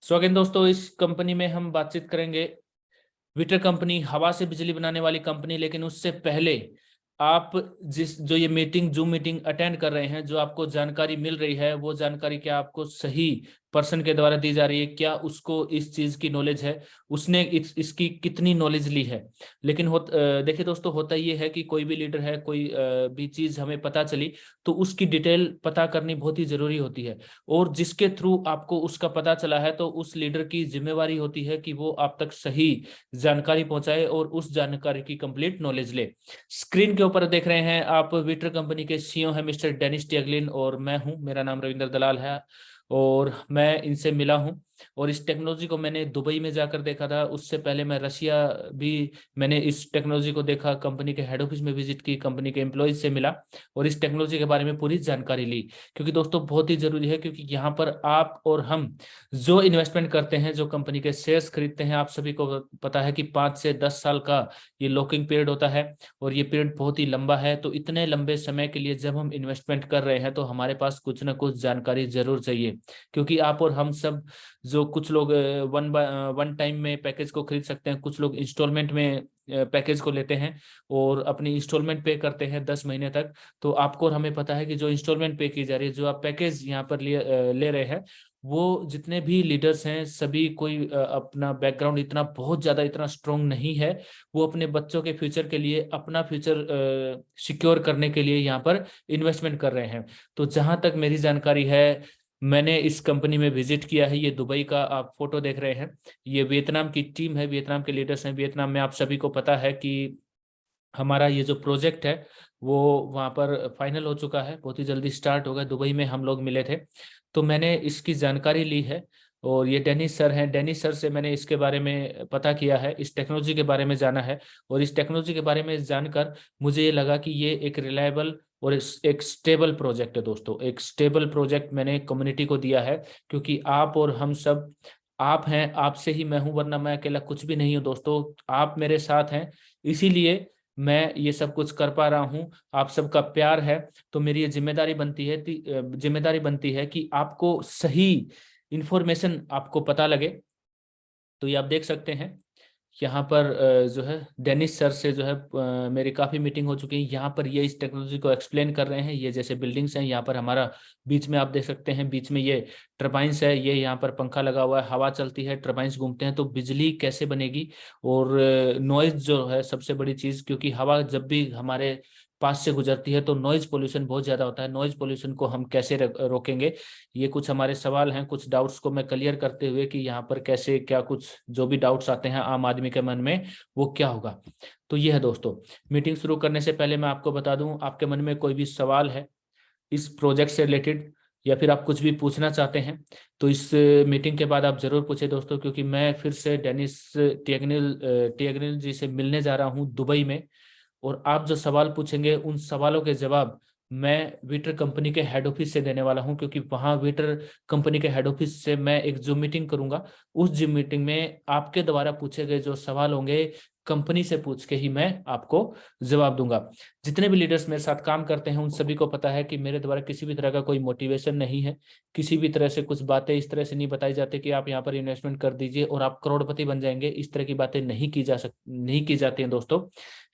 स्वागत दोस्तों। इस कंपनी में हम बातचीत करेंगे विटर कंपनी, हवा से बिजली बनाने वाली कंपनी। लेकिन उससे पहले आप जो ये मीटिंग, जूम मीटिंग अटेंड कर रहे हैं, जो आपको जानकारी मिल रही है, वो जानकारी क्या आपको सही पर्सन के द्वारा दी जा रही है? क्या उसको इस चीज की नॉलेज है? उसने इसकी कितनी नॉलेज ली है? लेकिन देखिए दोस्तों, होता ये है कि कोई भी लीडर है, कोई भी चीज हमें पता चली तो उसकी डिटेल पता करनी बहुत ही जरूरी होती है। और जिसके थ्रू आपको उसका पता चला है, तो उस लीडर की जिम्मेवारी होती है कि वो आप तक सही जानकारी पहुंचाए और उस जानकारी की कंप्लीट नॉलेज ले। स्क्रीन के ऊपर देख रहे हैं आप, विटर कंपनी के सीईओ है मिस्टर डेनिस टियागलिन, और मैं हूं, मेरा नाम रविंद्र दलाल है। और मैं इनसे मिला हूं, और इस टेक्नोलॉजी को मैंने दुबई में जाकर देखा था। उससे पहले मैं रशिया भी, मैंने इस टेक्नोलॉजी को देखा, कंपनी के हेड ऑफिस में विजिट की, कंपनी के एम्प्लॉयज से मिला और इस टेक्नोलॉजी के बारे में पूरी जानकारी ली। क्योंकि दोस्तों बहुत ही जरूरी है, क्योंकि यहाँ पर आप और हम जो इन्वेस्टमेंट करते हैं, जो कंपनी के शेयर्स खरीदते हैं, आप सभी को पता है कि 5 से 10 साल का ये लॉकिंग पीरियड होता है। और ये पीरियड बहुत ही लंबा है। तो इतने लंबे समय के लिए जब हम इन्वेस्टमेंट कर रहे हैं, तो हमारे पास कुछ ना कुछ जानकारी जरूर चाहिए। क्योंकि आप और हम सब, जो कुछ लोग वन टाइम में पैकेज को खरीद सकते हैं, कुछ लोग इंस्टॉलमेंट में पैकेज को लेते हैं और अपनी इंस्टॉलमेंट पे करते हैं 10 महीने तक। तो आपको और हमें पता है कि जो इंस्टॉलमेंट पे की जा रही है, जो आप पैकेज यहाँ पर ले रहे हैं, वो जितने भी लीडर्स हैं, सभी कोई अपना बैकग्राउंड इतना बहुत ज्यादा इतना स्ट्रोंग नहीं है। वो अपने बच्चों के फ्यूचर के लिए, अपना फ्यूचर सिक्योर करने के लिए यहाँ पर इन्वेस्टमेंट कर रहे हैं। तो जहां तक मेरी जानकारी है, मैंने इस कंपनी में विजिट किया है। ये दुबई का आप फोटो देख रहे हैं, ये वियतनाम की टीम है, वियतनाम के लीडर्स हैं। वियतनाम में आप सभी को पता है कि हमारा ये जो प्रोजेक्ट है, वो वहाँ पर फाइनल हो चुका है, बहुत ही जल्दी स्टार्ट होगा। दुबई में हम लोग मिले थे, तो मैंने इसकी जानकारी ली है। और ये डेनिस सर हैं, डेनिस सर से मैंने इसके बारे में पता किया है, इस टेक्नोलॉजी के बारे में जाना है। और इस टेक्नोलॉजी के बारे में जानकर मुझे ये लगा कि ये एक रिलायबल और एक स्टेबल प्रोजेक्ट है दोस्तों। एक स्टेबल प्रोजेक्ट मैंने कम्युनिटी को दिया है, क्योंकि आप और हम सब, आप हैं, आपसे ही मैं हूं, वरना मैं अकेला कुछ भी नहीं हूं दोस्तों। आप मेरे साथ हैं, इसीलिए मैं ये सब कुछ कर पा रहा हूं। आप सबका प्यार है, तो मेरी ये जिम्मेदारी बनती है कि आपको सही इंफॉर्मेशन आपको पता लगे। तो ये आप देख सकते हैं यहाँ पर जो है डेनिस सर से जो है मेरी काफ़ी मीटिंग हो चुकी है। यहाँ पर ये इस टेक्नोलॉजी को एक्सप्लेन कर रहे हैं। ये जैसे बिल्डिंग्स हैं, यहाँ पर हमारा बीच में आप देख सकते हैं, बीच में ये टर्बाइंस है, ये यहाँ पर पंखा लगा हुआ है, हवा चलती है, टर्बाइंस घूमते हैं, तो बिजली कैसे बनेगी। और नॉइज जो है सबसे बड़ी चीज़, क्योंकि हवा जब भी हमारे पास से गुजरती है तो नॉइज पोल्यूशन बहुत ज़्यादा होता है। नॉइज पोल्यूशन को हम कैसे रोकेंगे, ये कुछ हमारे सवाल हैं। कुछ डाउट्स को मैं क्लियर करते हुए कि यहाँ पर कैसे क्या, कुछ जो भी डाउट्स आते हैं आम आदमी के मन में, वो क्या होगा। तो ये है दोस्तों। मीटिंग शुरू करने से पहले मैं आपको बता दूं, आपके मन में कोई भी सवाल है इस प्रोजेक्ट से रिलेटेड, या फिर आप कुछ भी पूछना चाहते हैं, तो इस मीटिंग के बाद आप जरूर पूछे दोस्तों। क्योंकि मैं फिर से डेनिस टियागनिल जी से मिलने जा रहा हूँ दुबई में। और आप जो सवाल पूछेंगे, उन सवालों के जवाब मैं विटर कंपनी के हेड ऑफिस से देने वाला हूं। क्योंकि वहां विटर कंपनी के हेड ऑफिस से मैं एक जूम मीटिंग करूंगा। उस जूम मीटिंग में आपके द्वारा पूछे गए जो सवाल होंगे, कंपनी से पूछ के ही मैं आपको जवाब दूंगा। जितने भी लीडर्स मेरे साथ काम करते हैं, उन सभी को पता है कि मेरे द्वारा किसी भी तरह का कोई मोटिवेशन नहीं है। किसी भी तरह से कुछ बातें इस तरह से नहीं बताई जाती कि आप यहाँ पर इन्वेस्टमेंट कर दीजिए और आप करोड़पति बन जाएंगे। इस तरह की बातें नहीं की जाती हैं दोस्तों।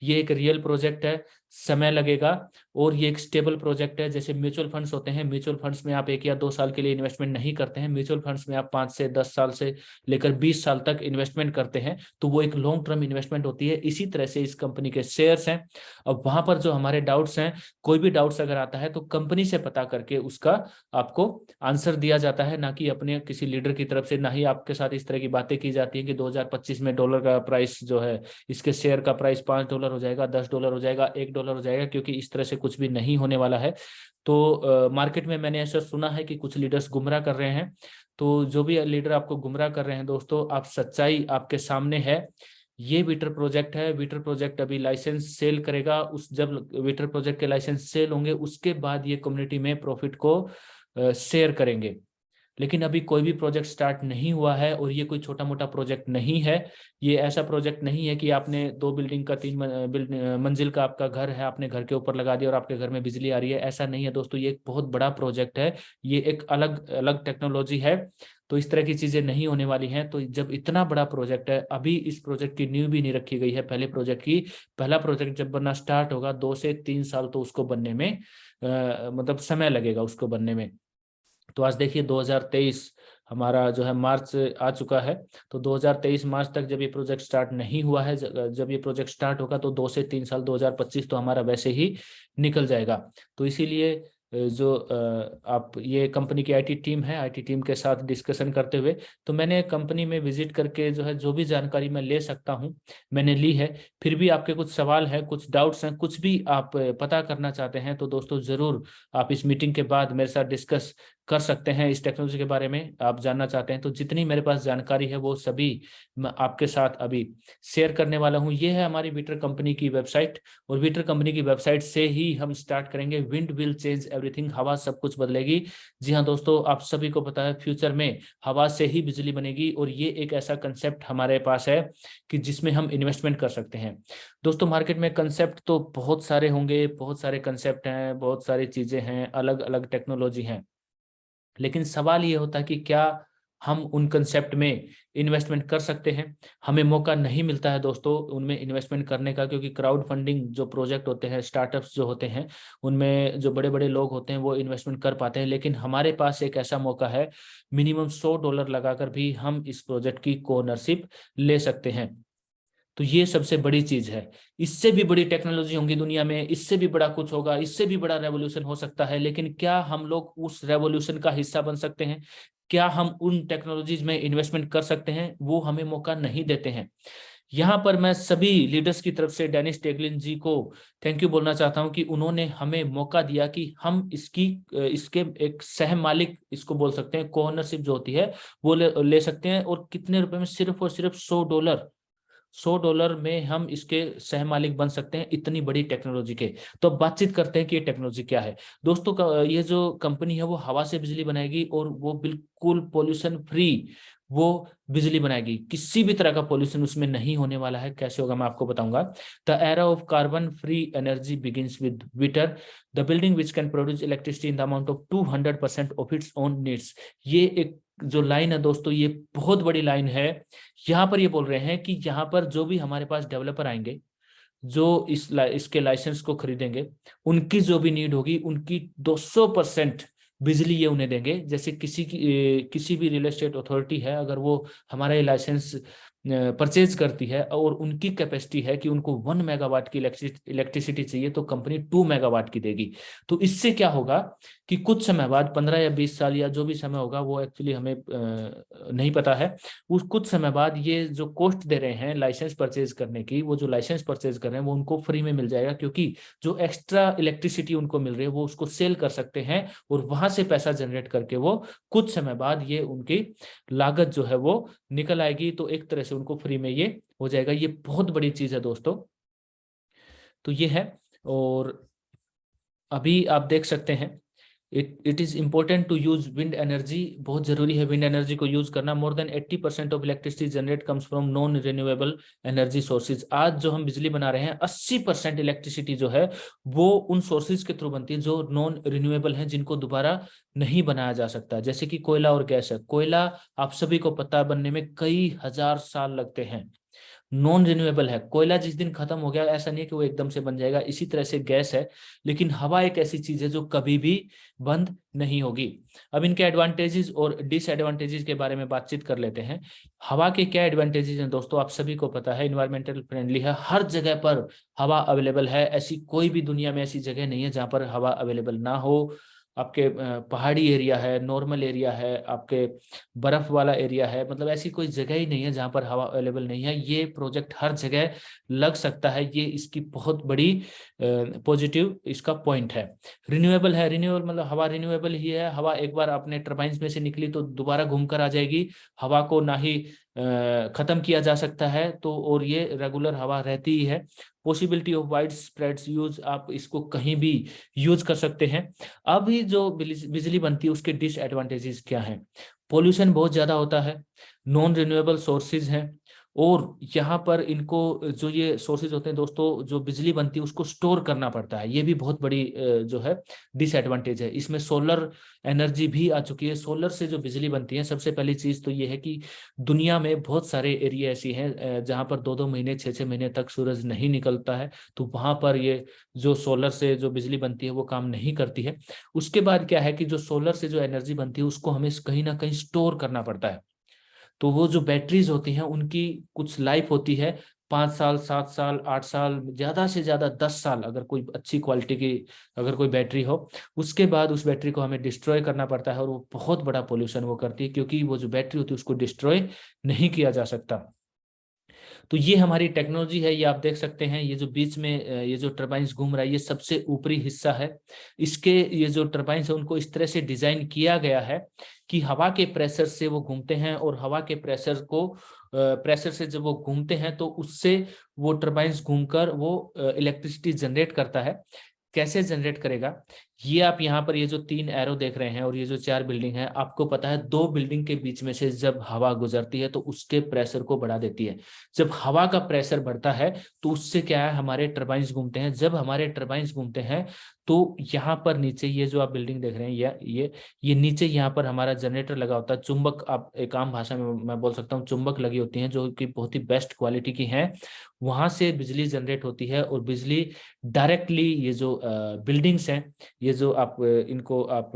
ये एक रियल प्रोजेक्ट है, समय लगेगा। और ये एक स्टेबल प्रोजेक्ट है। जैसे म्यूचुअल फंड्स होते हैं, म्यूचुअल फंड्स में आप 1 या 2 साल के लिए इन्वेस्टमेंट नहीं करते हैं। म्यूचुअल फंड्स में आप 5 से 10 साल से लेकर 20 साल तक इन्वेस्टमेंट करते हैं। तो वो एक लॉन्ग टर्म इन्वेस्टमेंट होती है। इसी तरह से इस कंपनी के शेयर्स हैं। अब वहां पर जो हमारे डाउट्स हैं, कोई भी डाउट्स अगर आता है तो कंपनी से पता करके उसका आपको आंसर दिया जाता है, ना कि अपने किसी लीडर की तरफ से। ना ही आपके साथ इस तरह की बातें की जाती है कि 2025 में डॉलर का प्राइस जो है, इसके शेयर का प्राइस $5 हो जाएगा, $10 हो जाएगा, $1 हो जाएगा। क्योंकि इस तरह से कुछ भी नहीं होने वाला है। तो मार्केट में मैंने ऐसा सुना है कि कुछ लीडर्स गुमराह कर रहे हैं। तो जो भी लीडर आपको गुमराह कर रहे हैं दोस्तों, आप सच्चाई आपके सामने है। ये विटर प्रोजेक्ट है। विटर प्रोजेक्ट अभी लाइसेंस सेल करेगा। उस जब विटर प्रोजेक्ट के लाइसेंस सेल होंगे, उसके बाद ये कम्युनिटी में प्रॉफिट को शेयर करेंगे। लेकिन अभी कोई भी प्रोजेक्ट स्टार्ट नहीं हुआ है, और ये कोई छोटा मोटा प्रोजेक्ट नहीं है। ये ऐसा प्रोजेक्ट नहीं है कि आपने 2 बिल्डिंग का 3 मंजिल का आपका घर है, आपने घर के ऊपर लगा दिया और आपके घर में बिजली आ रही है। ऐसा नहीं है दोस्तों, ये एक बहुत बड़ा प्रोजेक्ट है, ये एक अलग अलग टेक्नोलॉजी है। तो इस तरह की चीजें नहीं होने वाली हैं। तो जब इतना बड़ा प्रोजेक्ट है, अभी इस प्रोजेक्ट की नींव भी नहीं रखी गई है पहले प्रोजेक्ट की। पहला प्रोजेक्ट जब बनना स्टार्ट होगा, 2 से 3 साल तो उसको बनने में मतलब समय लगेगा उसको बनने में। तो आज देखिए 2023 हमारा जो है मार्च आ चुका है। तो 2023 मार्च तक जब ये प्रोजेक्ट स्टार्ट नहीं हुआ है, जब ये प्रोजेक्ट स्टार्ट होगा तो 2 से 3 साल 2025 तो हमारा वैसे ही निकल जाएगा। तो इसीलिए जो आप ये कंपनी की आईटी टीम है, आईटी टीम के साथ डिस्कशन करते हुए, तो मैंने कंपनी में विजिट करके जो है जो भी जानकारी मैं ले सकता हूँ मैंने ली है। फिर भी आपके कुछ सवाल है, कुछ डाउट्स हैं, कुछ भी आप पता करना चाहते हैं, तो दोस्तों जरूर आप इस मीटिंग के बाद मेरे साथ डिस्कस कर सकते हैं। इस टेक्नोलॉजी के बारे में आप जानना चाहते हैं तो जितनी मेरे पास जानकारी है वो सभी मैं आपके साथ अभी शेयर करने वाला हूं। ये है हमारी विटर कंपनी की वेबसाइट, और विटर कंपनी की वेबसाइट से ही हम स्टार्ट करेंगे। विंड विल चेंज एवरीथिंग, हवा सब कुछ बदलेगी। जी हाँ दोस्तों, आप सभी को पता है फ्यूचर में हवा से ही बिजली बनेगी, और ये एक ऐसा कंसेप्ट हमारे पास है कि जिसमें हम इन्वेस्टमेंट कर सकते हैं। दोस्तों मार्केट में कंसेप्ट तो बहुत सारे होंगे, बहुत सारे कंसेप्ट हैं, बहुत सारी चीजें हैं, अलग अलग टेक्नोलॉजी हैं, लेकिन सवाल ये होता है कि क्या हम उन कंसेप्ट में इन्वेस्टमेंट कर सकते हैं। हमें मौका नहीं मिलता है दोस्तों उनमें इन्वेस्टमेंट करने का, क्योंकि क्राउड फंडिंग जो प्रोजेक्ट होते हैं, स्टार्टअप्स जो होते हैं, उनमें जो बड़े बड़े लोग होते हैं वो इन्वेस्टमेंट कर पाते हैं। लेकिन हमारे पास एक ऐसा मौका है, मिनिमम $100 लगाकर भी हम इस प्रोजेक्ट की कोनरशिप ले सकते हैं। तो ये सबसे बड़ी चीज है। इससे भी बड़ी टेक्नोलॉजी होंगी दुनिया में, इससे भी बड़ा कुछ होगा, इससे भी बड़ा रेवोल्यूशन हो सकता है, लेकिन क्या हम लोग उस रेवोल्यूशन का हिस्सा बन सकते हैं? क्या हम उन टेक्नोलॉजीज में इन्वेस्टमेंट कर सकते हैं? वो हमें मौका नहीं देते हैं। यहाँ पर मैं सभी लीडर्स की तरफ से डेनिस टेगलिन जी को थैंक यू बोलना चाहता हूँ कि उन्होंने हमें मौका दिया कि हम इसके एक सह मालिक इसको बोल सकते हैं, को ओनरशिप जो होती है वो ले सकते हैं। और कितने रुपए में? सिर्फ और सिर्फ $100। $100 में हम इसके सह मालिक बन सकते हैं, इतनी बड़ी टेक्नोलॉजी के। तो अब बातचीत करते हैं कि ये टेक्नोलॉजी क्या है। दोस्तों ये जो कंपनी है वो हवा से बिजली बनाएगी, और वो बिल्कुल पोल्यूशन फ्री वो बिजली बनाएगी। किसी भी तरह का पोल्यूशन उसमें नहीं होने वाला है। कैसे होगा मैं आपको बताऊंगा। The era of carbon free energy begins with Witter, the building which can produce electricity in the amount of 200% of its own needs. ये एक जो लाइन है दोस्तों, ये बहुत बड़ी लाइन है। यहाँ पर ये बोल रहे हैं कि यहाँ पर जो भी हमारे पास डेवलपर आएंगे, जो इसके लाइसेंस को खरीदेंगे, उनकी जो भी नीड होगी उनकी 200% बिजली ये उन्हें देंगे। जैसे किसी भी रियल एस्टेट अथॉरिटी है, अगर वो हमारा ये लाइसेंस परचेज करती है और उनकी कैपेसिटी है कि उनको 1 मेगावाट की इलेक्ट्रिसिटी चाहिए, तो कंपनी 2 मेगावाट की देगी। तो इससे क्या होगा कि कुछ समय बाद, 15 या 20 साल या जो भी समय होगा वो एक्चुअली हमें नहीं पता है, उस कुछ समय बाद ये जो कॉस्ट दे रहे हैं लाइसेंस परचेज करने की, वो जो लाइसेंस परचेज कर रहे हैं वो उनको फ्री में मिल जाएगा, क्योंकि जो एक्स्ट्रा इलेक्ट्रिसिटी उनको मिल रही है वो उसको सेल कर सकते हैं, और वहां से पैसा जनरेट करके वो कुछ समय बाद ये उनकी लागत जो है वो निकल आएगी। तो एक तरह से उनको फ्री में ये हो जाएगा। ये बहुत बड़ी चीज है दोस्तों। तो ये है। और अभी आप देख सकते हैं, it is important to use wind energy. बहुत जरूरी है विंड एनर्जी को यूज करना। More than 80% of electricity generate comes from non renewable energy sources. आज जो हम बिजली बना रहे हैं, 80% इलेक्ट्रिसिटी जो है वो उन सोर्सेज के थ्रू बनती है जो नॉन रिन्यूएबल हैं, जिनको दोबारा नहीं बनाया जा सकता। जैसे कि कोयला और गैस है। कोयला आप सभी को पता बनने में कई हजार साल लगते हैं। नॉन रिन्यूएबल है। कोयला जिस दिन खत्म हो गया, ऐसा नहीं है कि वो एकदम से बन जाएगा। इसी तरह से गैस है। लेकिन हवा एक ऐसी चीज है जो कभी भी बंद नहीं होगी। अब इनके एडवांटेजेस और डिसएडवांटेजेस के बारे में बातचीत कर लेते हैं। हवा के क्या एडवांटेजेस हैं दोस्तों, आप सभी को पता है। इन्वायरमेंटल फ्रेंडली है, हर जगह पर हवा अवेलेबल है। ऐसी कोई भी दुनिया में ऐसी जगह नहीं है जहां पर हवा अवेलेबल ना हो। आपके पहाड़ी एरिया है, नॉर्मल एरिया है, आपके बर्फ वाला एरिया है, मतलब ऐसी कोई जगह ही नहीं है जहां पर हवा अवेलेबल नहीं है। ये प्रोजेक्ट हर जगह लग सकता है। ये इसकी बहुत बड़ी पॉजिटिव इसका पॉइंट है। रिन्यूएबल है। रिन्यूएबल मतलब हवा रिन्यूएबल ही है। हवा एक बार अपने टर्बाइंस में से निकली तो दोबारा घूमकर आ जाएगी। हवा को ना ही खत्म किया जा सकता है। तो और ये रेगुलर हवा रहती ही है। Possibility of wide spreads use, आप इसको कहीं भी यूज कर सकते हैं। अभी जो बिजली बनती है उसके डिसएडवांटेजेस क्या हैं? पोल्यूशन बहुत ज्यादा होता है, नॉन रिन्यूएबल सोर्सेज हैं, और यहाँ पर इनको जो ये सोर्सेज होते हैं दोस्तों, जो बिजली बनती है उसको स्टोर करना पड़ता है। ये भी बहुत बड़ी जो है डिसएडवांटेज है। इसमें सोलर एनर्जी भी आ चुकी है। सोलर से जो बिजली बनती है, सबसे पहली चीज तो ये है कि दुनिया में बहुत सारे एरिया ऐसी हैं जहाँ पर 2-2 महीने 6-6 महीने तक सूरज नहीं निकलता है, तो वहां पर ये जो सोलर से जो बिजली बनती है वो काम नहीं करती है। उसके बाद क्या है कि जो सोलर से जो एनर्जी बनती है उसको हमें कहीं ना कहीं स्टोर करना पड़ता है। तो वो जो बैटरीज होती हैं उनकी कुछ लाइफ होती है, 5 साल, 7 साल, 8 साल, ज्यादा से ज्यादा 10 साल, अगर कोई अच्छी क्वालिटी की अगर कोई बैटरी हो। उसके बाद उस बैटरी को हमें डिस्ट्रॉय करना पड़ता है, और वो बहुत बड़ा पोल्यूशन वो करती है, क्योंकि वो जो बैटरी होती है उसको डिस्ट्रॉय नहीं किया जा सकता। तो ये हमारी टेक्नोलॉजी है। ये आप देख सकते हैं, ये जो बीच में ये जो टर्बाइंस घूम रहा है, ये सबसे ऊपरी हिस्सा है। इसके ये जो टर्बाइंस है उनको इस तरह से डिजाइन किया गया है कि हवा के प्रेशर से वो घूमते हैं, और हवा के प्रेशर से जब वो घूमते हैं तो उससे वो टर्बाइंस घूमकर वो इलेक्ट्रिसिटी जनरेट करता है। कैसे जनरेट करेगा? ये आप यहाँ पर ये जो 3 एरो देख रहे हैं और ये जो 4 बिल्डिंग है, आपको पता है 2 बिल्डिंग के बीच में से जब हवा गुजरती है तो उसके प्रेशर को बढ़ा देती है। जब हवा का प्रेशर बढ़ता है तो उससे क्या है, हमारे टरबाइंस घूमते हैं। जब हमारे टरबाइंस घूमते हैं तो यहाँ पर नीचे ये जो आप बिल्डिंग देख रहे हैं, ये नीचे यहाँ पर हमारा जनरेटर लगा होता है। चुंबक, आप एक आम भाषा में मैं बोल सकता हूँ, चुंबक लगी होती हैं जो कि बहुत ही बेस्ट क्वालिटी की हैं। वहां से बिजली जनरेट होती है, और बिजली डायरेक्टली ये जो बिल्डिंग्स हैं, ये जो आप इनको आप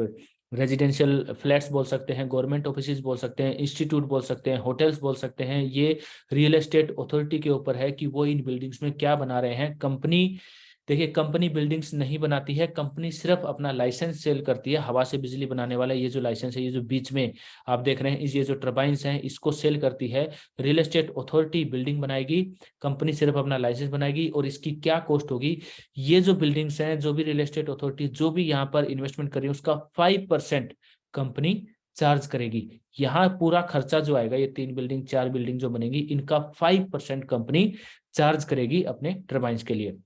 रेजिडेंशियल फ्लैट्स बोल सकते हैं, गवर्नमेंट ऑफिस बोल सकते हैं, इंस्टीट्यूट बोल सकते हैं, होटल्स बोल सकते हैं, ये रियल एस्टेट अथॉरिटी के ऊपर है कि वो इन बिल्डिंग्स में क्या बना रहे हैं। कंपनी, देखिए, कंपनी बिल्डिंग्स नहीं बनाती है, कंपनी सिर्फ अपना लाइसेंस सेल करती है। हवा से बिजली बनाने वाला ये जो लाइसेंस है, ये जो बीच में आप देख रहे हैं, ये जो टर्बाइंस हैं, इसको सेल करती है। रियल एस्टेट अथॉरिटी बिल्डिंग बनाएगी, कंपनी सिर्फ अपना लाइसेंस बनाएगी। और इसकी क्या कॉस्ट होगी? ये जो बिल्डिंग्स हैं, जो भी रियल एस्टेट अथॉरिटी जो भी यहाँ पर इन्वेस्टमेंट करी, उसका 5% कंपनी चार्ज करेगी। यहाँ पूरा खर्चा जो आएगा, ये 3 बिल्डिंग 4 बिल्डिंग जो बनेगी, इनका 5% कंपनी चार्ज करेगी अपने टर्बाइंस के लिए।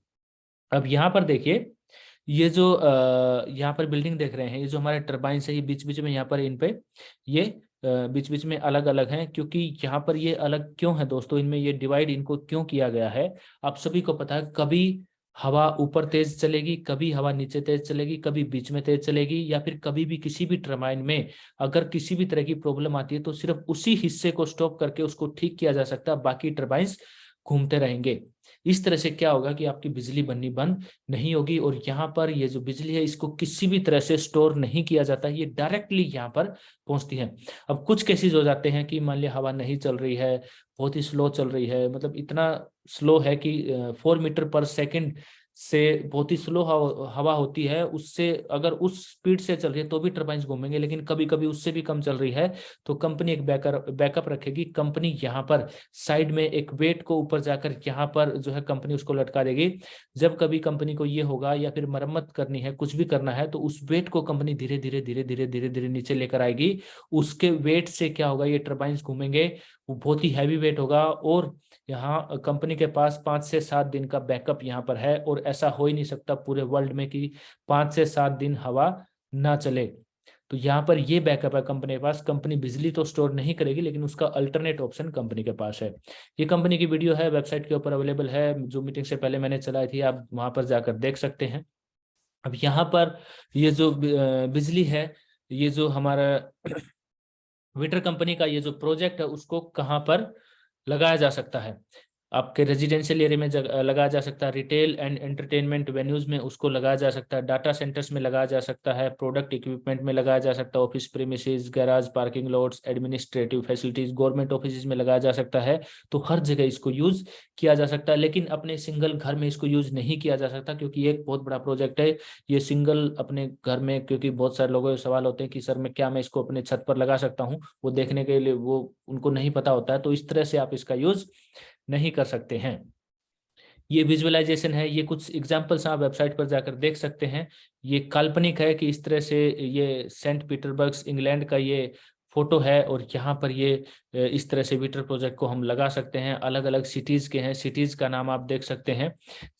अब यहाँ पर देखिए, ये जो यहाँ पर बिल्डिंग देख रहे हैं, ये जो हमारे टर्बाइंस है, ये बीच बीच में यहाँ पर इन पे ये बीच बीच में अलग अलग हैं। क्योंकि यहाँ पर ये अलग क्यों है दोस्तों, इनमें ये डिवाइड इनको क्यों किया गया है? आप सभी को पता है, कभी हवा ऊपर तेज चलेगी, कभी हवा नीचे तेज चलेगी, कभी बीच में तेज चलेगी, या फिर कभी भी किसी भी टर्बाइन में अगर किसी भी तरह की प्रॉब्लम आती है तो सिर्फ उसी हिस्से को स्टॉप करके उसको ठीक किया जा सकता है, बाकी टर्बाइंस घूमते रहेंगे। इस तरह से क्या होगा कि आपकी बिजली बननी बंद नहीं होगी। और यहाँ पर ये जो बिजली है, इसको किसी भी तरह से स्टोर नहीं किया जाता, ये डायरेक्टली यहाँ पर पहुंचती है। अब कुछ केसेस हो जाते हैं कि मान लिया हवा नहीं चल रही है, बहुत ही स्लो चल रही है, मतलब इतना स्लो है कि 4 मीटर पर सेकेंड से बहुत ही स्लो हवा होती है, उससे अगर उस स्पीड से चल रही है तो भी टर्बाइंस घूमेंगे। लेकिन कभी कभी उससे भी कम चल रही है तो कंपनी एक बैकअप रखेगी। कंपनी यहाँ पर साइड में एक वेट को ऊपर जाकर यहाँ पर जो है कंपनी उसको लटका देगी। जब कभी कंपनी को ये होगा या फिर मरम्मत करनी है, कुछ भी करना है, तो उस वेट को कंपनी धीरे धीरे धीरे धीरे धीरे धीरे नीचे लेकर आएगी। उसके वेट से क्या होगा, ये टर्बाइंस घूमेंगे, वो बहुत ही हैवी वेट होगा। और यहाँ कंपनी के पास 5 से 7 दिन का बैकअप यहाँ पर है, और ऐसा हो ही नहीं सकता पूरे वर्ल्ड में कि 5 से 7 दिन हवा ना चले। तो यहाँ पर ये बैकअप है कंपनी के पास। कंपनी बिजली तो स्टोर नहीं करेगी, लेकिन उसका अल्टरनेट ऑप्शन कंपनी के पास है। ये कंपनी की वीडियो है, वेबसाइट के ऊपर अवेलेबल है, जो मीटिंग से पहले मैंने चलाई थी, आप वहां पर जाकर देख सकते हैं। अब यहाँ पर ये जो बिजली है, ये जो हमारा विटर कंपनी का ये जो प्रोजेक्ट है, उसको कहाँ पर लगाया जा सकता है? आपके रेजिडेंशियल एरिया में लगाया जा सकता है, रिटेल एंड एंटरटेनमेंट वेन्यूज में उसको लगाया जा सकता है, डाटा सेंटर्स में लगाया जा सकता है, प्रोडक्ट इक्विपमेंट में लगाया जा सकता है, office premises, garage, parking lots, administrative facilities, government office में लगाया जा सकता है। तो हर जगह इसको यूज किया जा सकता है। लेकिन अपने सिंगल घर में इसको यूज नहीं किया जा सकता, क्योंकि ये एक बहुत बड़ा प्रोजेक्ट है। ये सिंगल अपने घर में, क्योंकि बहुत सारे लोगों के सवाल होते हैं कि सर मैं इसको अपने छत पर लगा सकता हूँ, वो देखने के लिए वो उनको नहीं पता होता है। तो इस तरह से आप इसका यूज नहीं कर सकते हैं। ये विजुअलाइजेशन है, ये कुछ एग्जांपल्स आप वेबसाइट पर जाकर देख सकते हैं। ये काल्पनिक है कि इस तरह से ये सेंट पीटर्सबर्ग इंग्लैंड का ये फोटो है और यहाँ पर ये इस तरह से विटर प्रोजेक्ट को हम लगा सकते हैं। अलग अलग सिटीज के हैं, सिटीज का नाम आप देख सकते हैं।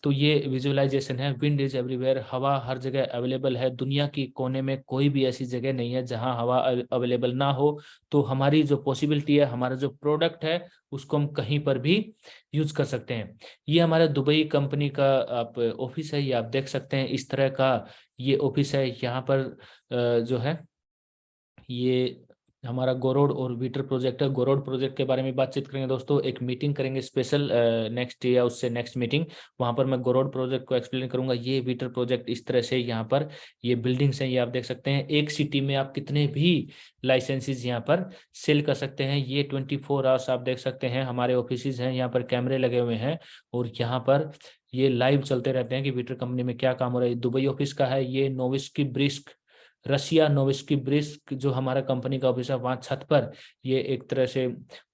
तो ये विजुअलाइजेशन है। विंड इज एवरीवेयर, हवा हर जगह अवेलेबल है। दुनिया की कोने में कोई भी ऐसी जगह नहीं है जहां हवा अवेलेबल ना हो। तो हमारी जो पॉसिबिलिटी है, हमारा जो प्रोडक्ट है, उसको हम कहीं पर भी यूज कर सकते हैं। ये हमारा दुबई कंपनी का आप ऑफिस है, ये आप देख सकते हैं। इस तरह का ये ऑफिस है। यहाँ पर जो है ये हमारा गोरोड और वीटर प्रोजेक्ट है। गोरोड प्रोजेक्ट के बारे में बातचीत करेंगे दोस्तों, एक मीटिंग करेंगे स्पेशल नेक्स्ट या उससे नेक्स्ट मीटिंग, वहां पर मैं गोरोड प्रोजेक्ट को एक्सप्लेन करूंगा। ये वीटर प्रोजेक्ट इस तरह से यहाँ पर ये बिल्डिंग्स हैं, ये आप देख सकते हैं। एक सिटी में आप कितने भी लाइसेंसेज यहाँ पर सेल कर सकते हैं। ये 24 आवर्स आप देख सकते हैं। हमारे ऑफिस हैं, यहाँ पर कैमरे लगे हुए हैं और यहाँ पर ये लाइव चलते रहते हैं कि वीटर कंपनी में क्या काम हो रहा है। दुबई ऑफिस का है ये। नोविस्की ब्रिस्क, रशिया नोविस्की ब्रिस्क जो हमारा कंपनी का ऑफिस है, वहाँ छत पर ये एक तरह से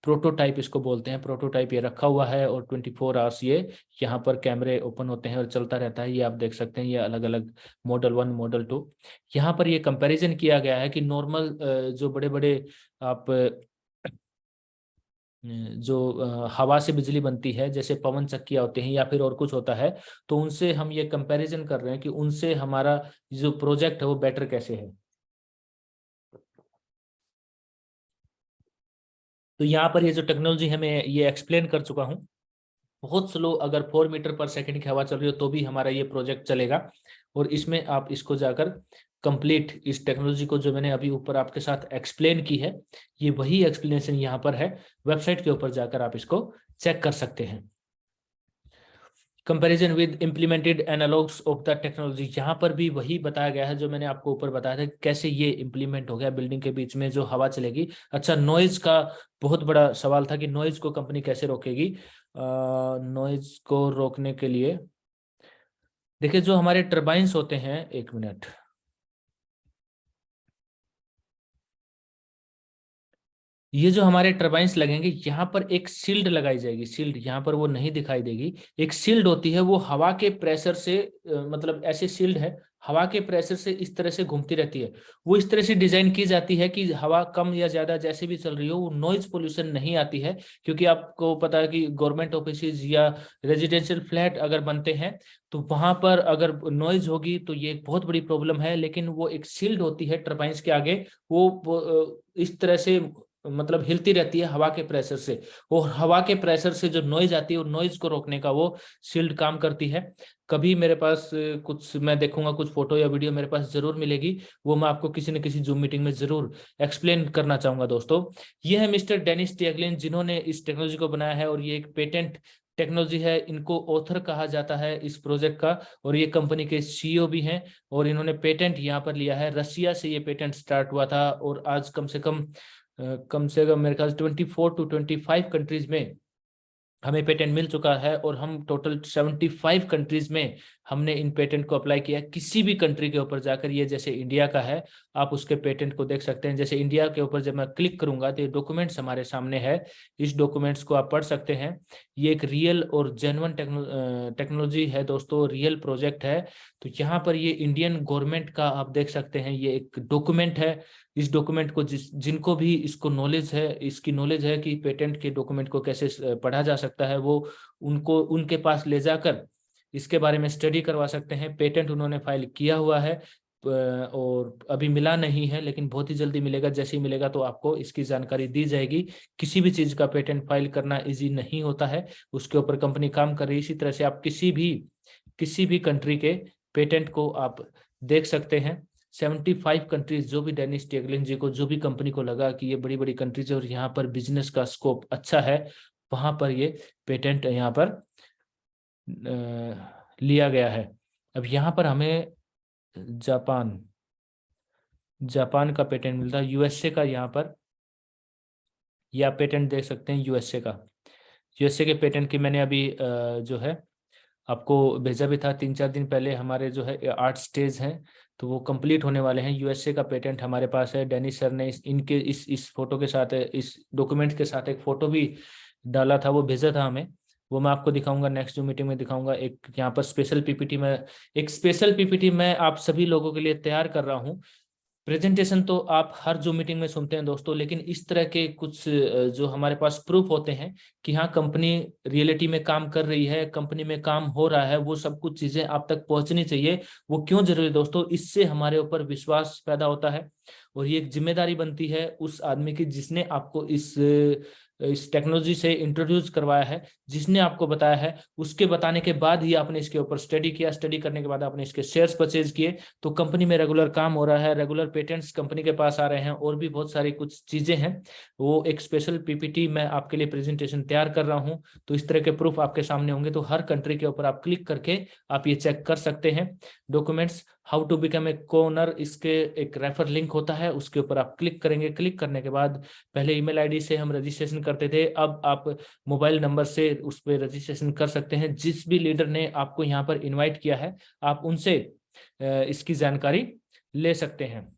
प्रोटोटाइप इसको बोलते हैं, प्रोटोटाइप ये रखा हुआ है और 24 आवर्स ये यहाँ पर कैमरे ओपन होते हैं और चलता रहता है। ये आप देख सकते हैं, ये अलग अलग मॉडल 1 मॉडल 2। यहाँ पर ये कंपैरिजन किया गया है कि नॉर्मल जो बड़े बड़े आप जो हवा से बिजली बनती है, जैसे पवन चक्कियाँ होते हैं या फिर और कुछ होता है, तो उनसे हम ये कंपैरिजन कर रहे हैं कि उनसे हमारा जो प्रोजेक्ट है वो बेटर कैसे है। तो यहाँ पर ये जो टेक्नोलॉजी है मैं ये एक्सप्लेन कर चुका हूँ। बहुत स्लो, अगर 4 मीटर पर सेकंड की हवा चल रही हो तो भी हमारा ये प्रोजेक्ट चलेगा। और इसमें आप इसको जाकर कंप्लीट इस टेक्नोलॉजी को जो मैंने अभी ऊपर आपके साथ एक्सप्लेन की है, ये वही एक्सप्लेनेशन यहाँ पर है। वेबसाइट के ऊपर जाकर आप इसको चेक कर सकते हैं। Comparison with implemented analogues of the technology, यहाँ पर भी वही बताया गया है जो मैंने आपको ऊपर बताया था, कैसे ये इम्प्लीमेंट हो गया बिल्डिंग के बीच में जो हवा चलेगी। अच्छा, नॉइज का बहुत बड़ा सवाल था कि नॉइज को कंपनी कैसे रोकेगी। नॉइज को रोकने के लिए देखिए, जो हमारे टर्बाइंस होते हैं, एक मिनट, ये जो हमारे टर्बाइंस लगेंगे यहाँ पर एक शील्ड लगाई जाएगी। शील्ड यहाँ पर वो नहीं दिखाई देगी, एक शील्ड होती है, वो हवा के प्रेशर से मतलब ऐसे शील्ड है, हवा के प्रेशर से इस तरह से घूमती रहती है। वो इस तरह से डिजाइन की जाती है कि हवा कम या ज्यादा जैसे भी चल रही हो, वो नॉइज पोल्यूशन नहीं आती है। क्योंकि आपको पता है कि गवर्नमेंट ऑफिस या रेजिडेंशियल फ्लैट अगर बनते हैं तो वहां पर अगर नॉइज होगी तो ये एक बहुत बड़ी प्रॉब्लम है। लेकिन वो एक शील्ड होती है टर्बाइंस के आगे, वो इस तरह से मतलब हिलती रहती है हवा के प्रेशर से। और हवा के प्रेशर से जो नॉइज आती है, वो नॉइज को रोकने का वो शील्ड काम करती है। कभी मेरे पास कुछ मैं देखूंगा, कुछ फोटो या वीडियो मेरे पास जरूर मिलेगी, वो मैं आपको किसी न किसी जूम मीटिंग में जरूर एक्सप्लेन करना चाहूंगा दोस्तों। ये है मिस्टर डेनिस टिएगलिन, जिन्होंने इस टेक्नोलॉजी को बनाया है और ये एक पेटेंट टेक्नोलॉजी है। इनको ऑथर कहा जाता है इस प्रोजेक्ट का, और ये कंपनी के सीईओ भी हैं। और इन्होंने पेटेंट यहाँ पर लिया है, रशिया से ये पेटेंट स्टार्ट हुआ था और आज कम से कम मेरे ख्याल 24 to 25 कंट्रीज में हमें पेटेंट मिल चुका है। और हम टोटल 75 कंट्रीज में हमने इन पेटेंट को अप्लाई किया है। किसी भी कंट्री के ऊपर जाकर, ये जैसे इंडिया का है, आप उसके पेटेंट को देख सकते हैं। जैसे इंडिया के ऊपर जब मैं क्लिक करूंगा तो ये डॉक्यूमेंट्स हमारे सामने है, इस डॉक्यूमेंट्स को आप पढ़ सकते हैं। ये एक रियल और जेन्युइन टेक्नोलॉजी है दोस्तों, रियल प्रोजेक्ट है। तो यहाँ पर ये इंडियन गवर्नमेंट का आप देख सकते हैं, ये एक डॉक्यूमेंट है। इस डॉक्यूमेंट को जिनको भी इसको नॉलेज है, इसकी नॉलेज है कि पेटेंट के डॉक्यूमेंट को कैसे पढ़ा जा सकता है, वो उनको उनके पास ले जाकर इसके बारे में स्टडी करवा सकते हैं। पेटेंट उन्होंने फाइल किया हुआ है और अभी मिला नहीं है, लेकिन बहुत ही जल्दी मिलेगा। जैसे ही मिलेगा तो आपको इसकी जानकारी दी जाएगी। किसी भी चीज का पेटेंट फाइल करना इजी नहीं होता है, उसके ऊपर कंपनी काम कर रही है। इसी तरह से आप किसी भी कंट्री के पेटेंट को आप देख सकते हैं। 75 कंट्रीज, जो भी डेनिस टिएगलिन जी को, जो भी कंपनी को लगा कि ये बड़ी बड़ी कंट्रीज है और यहाँ पर बिजनेस का स्कोप अच्छा है, वहां पर ये पेटेंट यहाँ पर लिया गया है। अब यहाँ पर हमें जापान जापान का पेटेंट मिलता है, यूएसए का। यहाँ पर ये आप पेटेंट देख सकते हैं यूएसए का। यूएसए के पेटेंट की मैंने अभी जो है आपको भेजा भी था 3-4 दिन पहले। हमारे जो है 8 स्टेज हैं, तो वो कंप्लीट होने वाले हैं। यूएसए का पेटेंट हमारे पास है। डेनिस सर ने इनके इस फोटो के साथ, इस डॉक्यूमेंट के साथ एक फोटो भी डाला था, वो भेजा था हमें। वो मैं आपको दिखाऊंगा, नेक्स्ट जो मीटिंग में दिखाऊंगा। एक यहाँ पर स्पेशल पीपीटी में आप सभी लोगों के लिए तैयार कर रहा हूँ। प्रेजेंटेशन तो आप हर जूम मीटिंग में सुनते हैं दोस्तों, लेकिन इस तरह के कुछ जो हमारे पास प्रूफ होते हैं कि हाँ कंपनी रियलिटी में काम कर रही है, कंपनी में काम हो रहा है, वो सब कुछ चीजें आप तक पहुंचनी चाहिए। वो क्यों जरूरी है दोस्तों? इससे हमारे ऊपर विश्वास पैदा होता है और ये एक जिम्मेदारी बनती है उस आदमी की जिसने आपको इस टेक्नोलॉजी से इंट्रोड्यूस करवाया है, जिसने आपको बताया है। उसके बताने के बाद ही आपने इसके ऊपर स्टडी किया, स्टडी करने के बाद आपने इसके शेयर्स परचेज किए, तो कंपनी में रेगुलर काम हो रहा है, रेगुलर पेटेंट्स कंपनी के पास आ रहे हैं और भी बहुत सारी कुछ चीजें हैं। वो एक स्पेशल पीपीटी मैं आपके लिए प्रेजेंटेशन तैयार कर रहा हूं, तो इस तरह के प्रूफ आपके सामने होंगे। तो हर कंट्री के ऊपर आप क्लिक करके आप ये चेक कर सकते हैं। Documents, how to become a coroner, इसके एक रेफर लिंक होता है, उसके ऊपर आप क्लिक करेंगे। क्लिक करने के बाद पहले ईमेल आईडी से हम रजिस्ट्रेशन करते थे, अब आप मोबाइल नंबर से उस पर रजिस्ट्रेशन कर सकते हैं। जिस भी लीडर ने आपको यहाँ पर इनवाइट किया है आप उनसे इसकी जानकारी ले सकते हैं।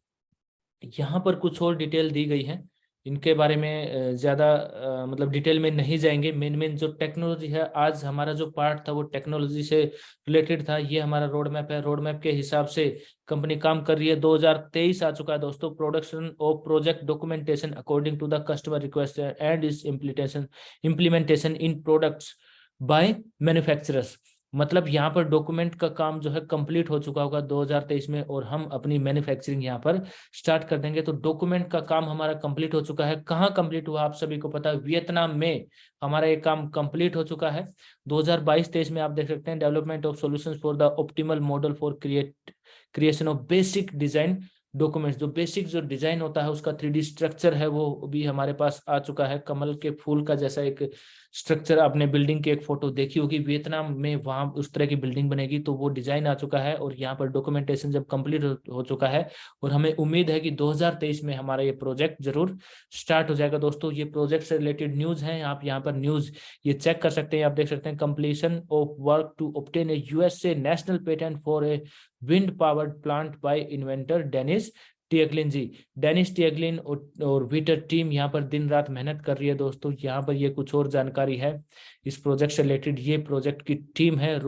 यहाँ पर कुछ और डिटेल दी गई है, इनके बारे में ज़्यादा मतलब डिटेल में नहीं जाएंगे। मेन जो टेक्नोलॉजी है, आज हमारा जो पार्ट था वो टेक्नोलॉजी से रिलेटेड था। ये हमारा रोड मैप है, रोड मैप के हिसाब से कंपनी काम कर रही है। 2023 आ चुका है दोस्तों। Production of project documentation according to the customer request and is implementation in products by manufacturers. मतलब यहाँ पर डॉक्यूमेंट का काम जो है कंप्लीट हो चुका होगा 2023 में, और हम अपनी मैन्युफैक्चरिंग यहाँ पर स्टार्ट कर देंगे। तो डॉक्यूमेंट का काम हमारा कंप्लीट हो चुका है। कहाँ कंप्लीट हुआ आप सभी को पता है, वियतनाम में हमारा ये काम कंप्लीट हो चुका है। 2022-23 में आप देख सकते हैं, development of solutions for the optimal model for creation of basic design documents. जो बेसिक जो डिजाइन होता है उसका 3D स्ट्रक्चर है वो भी हमारे पास आ चुका है। कमल के फूल का जैसा एक स्ट्रक्चर, आपने बिल्डिंग की एक फोटो देखी होगी वियतनाम में, वहां उस तरह की बिल्डिंग बनेगी, तो वो डिजाइन आ चुका है। और यहाँ पर डॉक्यूमेंटेशन जब कंप्लीट हो चुका है, और हमें उम्मीद है कि 2023 में हमारा ये प्रोजेक्ट जरूर स्टार्ट हो जाएगा। दोस्तों ये प्रोजेक्ट से रिलेटेड न्यूज है, आप यहाँ पर न्यूज ये चेक कर सकते हैं। आप देख सकते हैं, completion of work to obtain a USA national patent for a wind powered plant by inventor Dennis Tieglin ji. Dennis Tieglin और विटर टीम यहाँ पर दिन रात मेहनत कर रही है दोस्तों। यहाँ पर ये कुछ और जानकारी है इस प्रोजेक्ट से रिलेटेड। ये प्रोजेक्ट की टीम है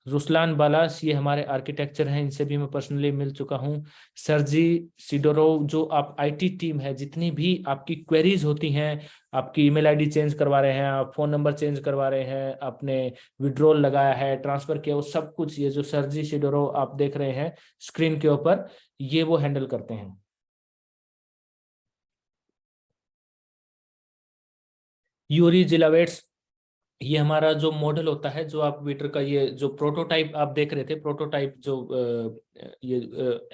रुसलान बालास, ये हमारे आर्किटेक्चर हैं, इनसे भी मैं पर्सनली मिल चुका हूँ। सरजी सिडोरोव, जो आप आईटी टीम है, जितनी भी आपकी क्वेरीज होती हैं, आपकी ईमेल आईडी चेंज करवा रहे हैं, आप फोन नंबर चेंज करवा रहे हैं, आपने विड्रॉल लगाया है, ट्रांसफर किया, वो सब कुछ ये जो सरजी सिडोरोव आप देख रहे हैं स्क्रीन के ऊपर, ये वो हैंडल करते हैं। यूरी जिलावेट्स, ये हमारा जो मॉडल होता है, जो आप वीटर का ये जो प्रोटोटाइप आप देख रहे थे, प्रोटोटाइप जो ये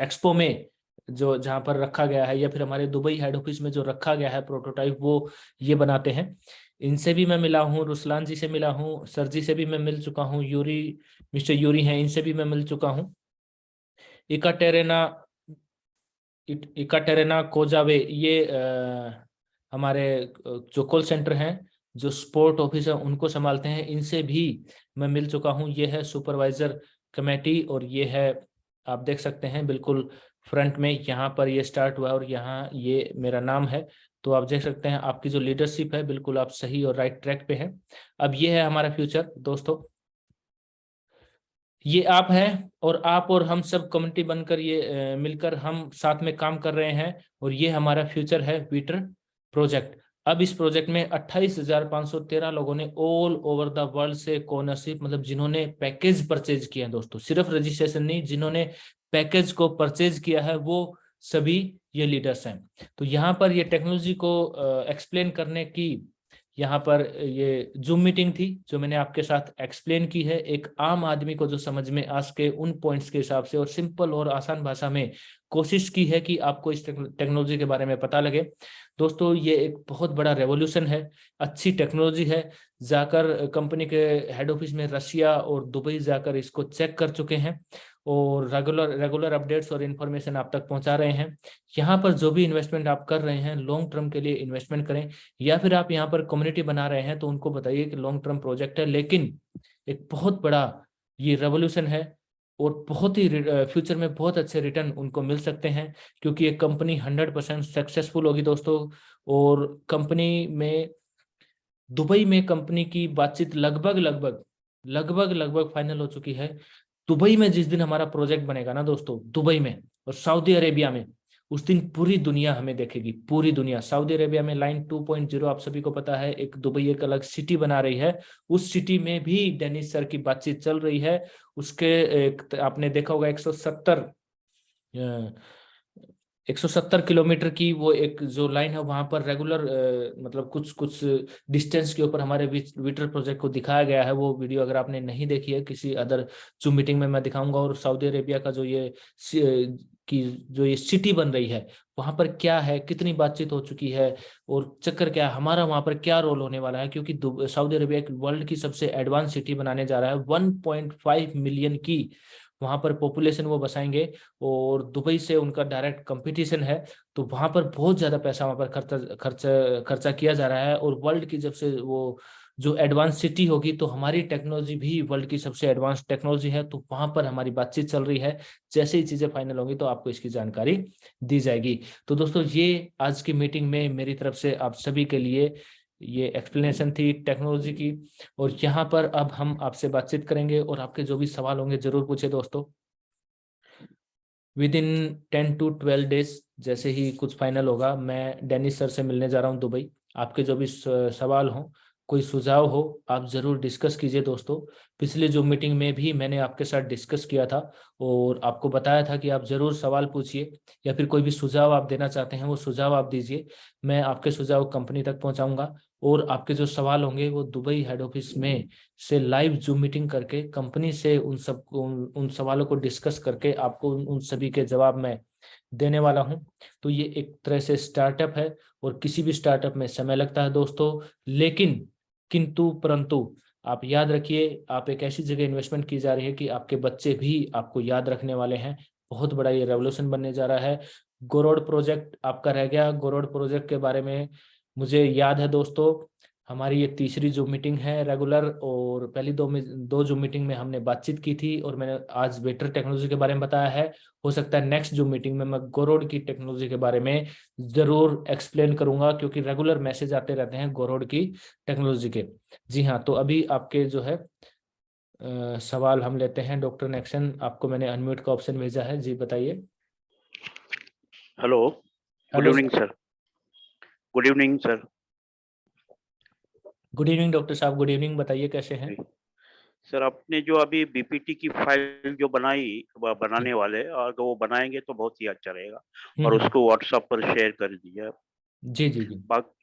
एक्सपो में जो जहाँ पर रखा गया है, या फिर हमारे दुबई हेड ऑफिस में जो रखा गया है प्रोटोटाइप, वो ये बनाते हैं। इनसे भी मैं मिला हूँ, रुसलान जी से मिला हूँ, सर जी से भी मैं मिल चुका हूँ, यूरी मिस्टर यूरी हैं, इनसे भी मैं मिल चुका हूँ। इकाटेरेना कोजावे, ये हमारे जो कॉल सेंटर हैं, जो स्पोर्ट ऑफिस है, उनको संभालते हैं, इनसे भी मैं मिल चुका हूँ। ये है सुपरवाइजर कमेटी, और ये है आप देख सकते हैं बिल्कुल फ्रंट में, यहाँ पर ये स्टार्ट हुआ और यहाँ ये मेरा नाम है। तो आप देख सकते हैं आपकी जो लीडरशिप है, बिल्कुल आप सही और राइट ट्रैक पे हैं। अब ये है हमारा फ्यूचर दोस्तों, ये आप हैं, और आप और हम सब कम्युनिटी बनकर ये मिलकर हम साथ में काम कर रहे हैं, और ये हमारा फ्यूचर है वीटर प्रोजेक्ट। अब इस प्रोजेक्ट में 28,513 लोगों ने ऑल ओवर द वर्ल्ड से कोनरशिप, मतलब जिन्होंने पैकेज परचेज किया है दोस्तों, सिर्फ रजिस्ट्रेशन नहीं, जिन्होंने पैकेज को परचेज किया है वो सभी ये लीडर्स हैं। तो यहाँ पर ये टेक्नोलॉजी को एक्सप्लेन करने की यहाँ पर ये जूम मीटिंग थी, जो मैंने आपके साथ एक्सप्लेन की है, एक आम आदमी को जो समझ में आ सके उन पॉइंट्स के हिसाब से, और सिंपल और आसान भाषा में कोशिश की है कि आपको इस टेक्नोलॉजी के बारे में पता लगे। दोस्तों ये एक बहुत बड़ा रेवोल्यूशन है, अच्छी टेक्नोलॉजी है। जाकर कंपनी के हेड ऑफिस में रशिया और दुबई जाकर इसको चेक कर चुके हैं, और रेगुलर अपडेट्स और इन्फॉर्मेशन आप तक पहुंचा रहे हैं। यहाँ पर जो भी इन्वेस्टमेंट आप कर रहे हैं, लॉन्ग टर्म के लिए इन्वेस्टमेंट करें, या फिर आप यहाँ पर कम्युनिटी बना रहे हैं तो उनको बताइए कि लॉन्ग टर्म प्रोजेक्ट है, लेकिन एक बहुत बड़ा ये रेवोल्यूशन है, और बहुत ही फ्यूचर में बहुत अच्छे रिटर्न उनको मिल सकते हैं, क्योंकि ये कंपनी 100% सक्सेसफुल होगी दोस्तों। और कंपनी में दुबई में कंपनी की बातचीत लगभग फाइनल हो चुकी है। दुबई में जिस दिन हमारा प्रोजेक्ट बनेगा ना दोस्तों, दुबई में और सऊदी अरेबिया में, उस दिन पूरी दुनिया हमें देखेगी, पूरी दुनिया। सऊदी अरेबिया में लाइन 2.0 आप सभी को पता है, एक दुबई एक अलग सिटी बना रही है, उस सिटी में भी डेनिस सर की बातचीत चल रही है। उसके आपने देखा होगा 170 किलोमीटर की वो एक जो लाइन है, वहां पर रेगुलर मतलब कुछ कुछ डिस्टेंस के ऊपर हमारे विटर प्रोजेक्ट को दिखाया गया है। वो वीडियो अगर आपने नहीं देखी है, किसी अदर जूम मीटिंग में मैं दिखाऊंगा। और सऊदी अरेबिया का जो ये की जो ये सिटी बन रही है, वहां पर क्या है, कितनी बातचीत हो चुकी है, और चक्कर क्या है, हमारा वहां पर क्या रोल होने वाला है। क्योंकि सऊदी अरेबिया एक वर्ल्ड की सबसे एडवांस सिटी बनाने जा रहा है, 1.5 मिलियन की वहां पर पॉपुलेशन वो बसाएंगे, और दुबई से उनका डायरेक्ट कंपटीशन है। तो वहां पर बहुत ज्यादा पैसा वहां पर खर्चा किया जा रहा है। और वर्ल्ड की जब से वो जो एडवांस सिटी होगी, तो हमारी टेक्नोलॉजी भी वर्ल्ड की सबसे एडवांस टेक्नोलॉजी है, तो वहां पर हमारी बातचीत चल रही है। जैसे ही चीजें फाइनल होंगी तो आपको इसकी जानकारी दी जाएगी। तो दोस्तों, ये आज की मीटिंग में मेरी तरफ से आप सभी के लिए ये एक्सप्लेनेशन थी टेक्नोलॉजी की। और यहाँ पर अब हम आपसे बातचीत करेंगे, और आपके जो भी सवाल होंगे जरूर पूछे दोस्तों। विद इन 10 to 12 डेज जैसे ही कुछ फाइनल होगा, मैं डेनिस सर से मिलने जा रहा हूँ दुबई। आपके जो भी सवाल हो, कोई सुझाव हो, आप जरूर डिस्कस कीजिए दोस्तों। पिछले जो मीटिंग में भी मैंने आपके साथ डिस्कस किया था, और आपको बताया था कि आप जरूर सवाल पूछिए, या फिर कोई भी सुझाव आप देना चाहते हैं वो सुझाव आप दीजिए। मैं आपके सुझाव कंपनी तक पहुंचाऊंगा, और आपके जो सवाल होंगे वो दुबई हेड ऑफिस में से लाइव जूम मीटिंग करके कंपनी से उन सवालों को डिस्कस करके आपको उन सभी के जवाब मैं देने वाला हूं। तो ये एक तरह से स्टार्टअप है, और किसी भी स्टार्टअप में समय लगता है दोस्तों, लेकिन किंतु परंतु आप याद रखिए, आप एक ऐसी जगह इन्वेस्टमेंट की जा रही है कि आपके बच्चे भी आपको याद रखने वाले हैं। बहुत बड़ा ये रेवोल्यूशन बनने जा रहा है। गोरोड प्रोजेक्ट आपका रह गया। गोरोड प्रोजेक्ट के बारे में मुझे याद है दोस्तों, हमारी ये तीसरी जो मीटिंग है रेगुलर, और पहली दो जो मीटिंग में हमने बातचीत की थी, और मैंने आज बेटर टेक्नोलॉजी के बारे में बताया है। हो सकता है नेक्स्ट जो मीटिंग में मैं गोरोड की टेक्नोलॉजी के बारे में जरूर एक्सप्लेन करूंगा, क्योंकि रेगुलर मैसेज आते रहते हैं गोरोड की टेक्नोलॉजी के। जी हाँ, तो अभी आपके जो है सवाल हम लेते हैं। डॉक्टर नेक्सन, आपको मैंने अनम्यूट का ऑप्शन भेजा है, जी बताइए। Hello, good hello evening sir. Sir. Good evening sir. Good evening doctor साहब, गुड इवनिंग, बताइए कैसे हैं। सर, आपने जो अभी बीपीटी की फाइल जो बनाने जी वाले, और वो बनाएंगे तो बहुत ही अच्छा रहेगा, हम्म और हम्म, उसको व्हाट्सएप पर शेयर कर दीजिए। जी जी जी।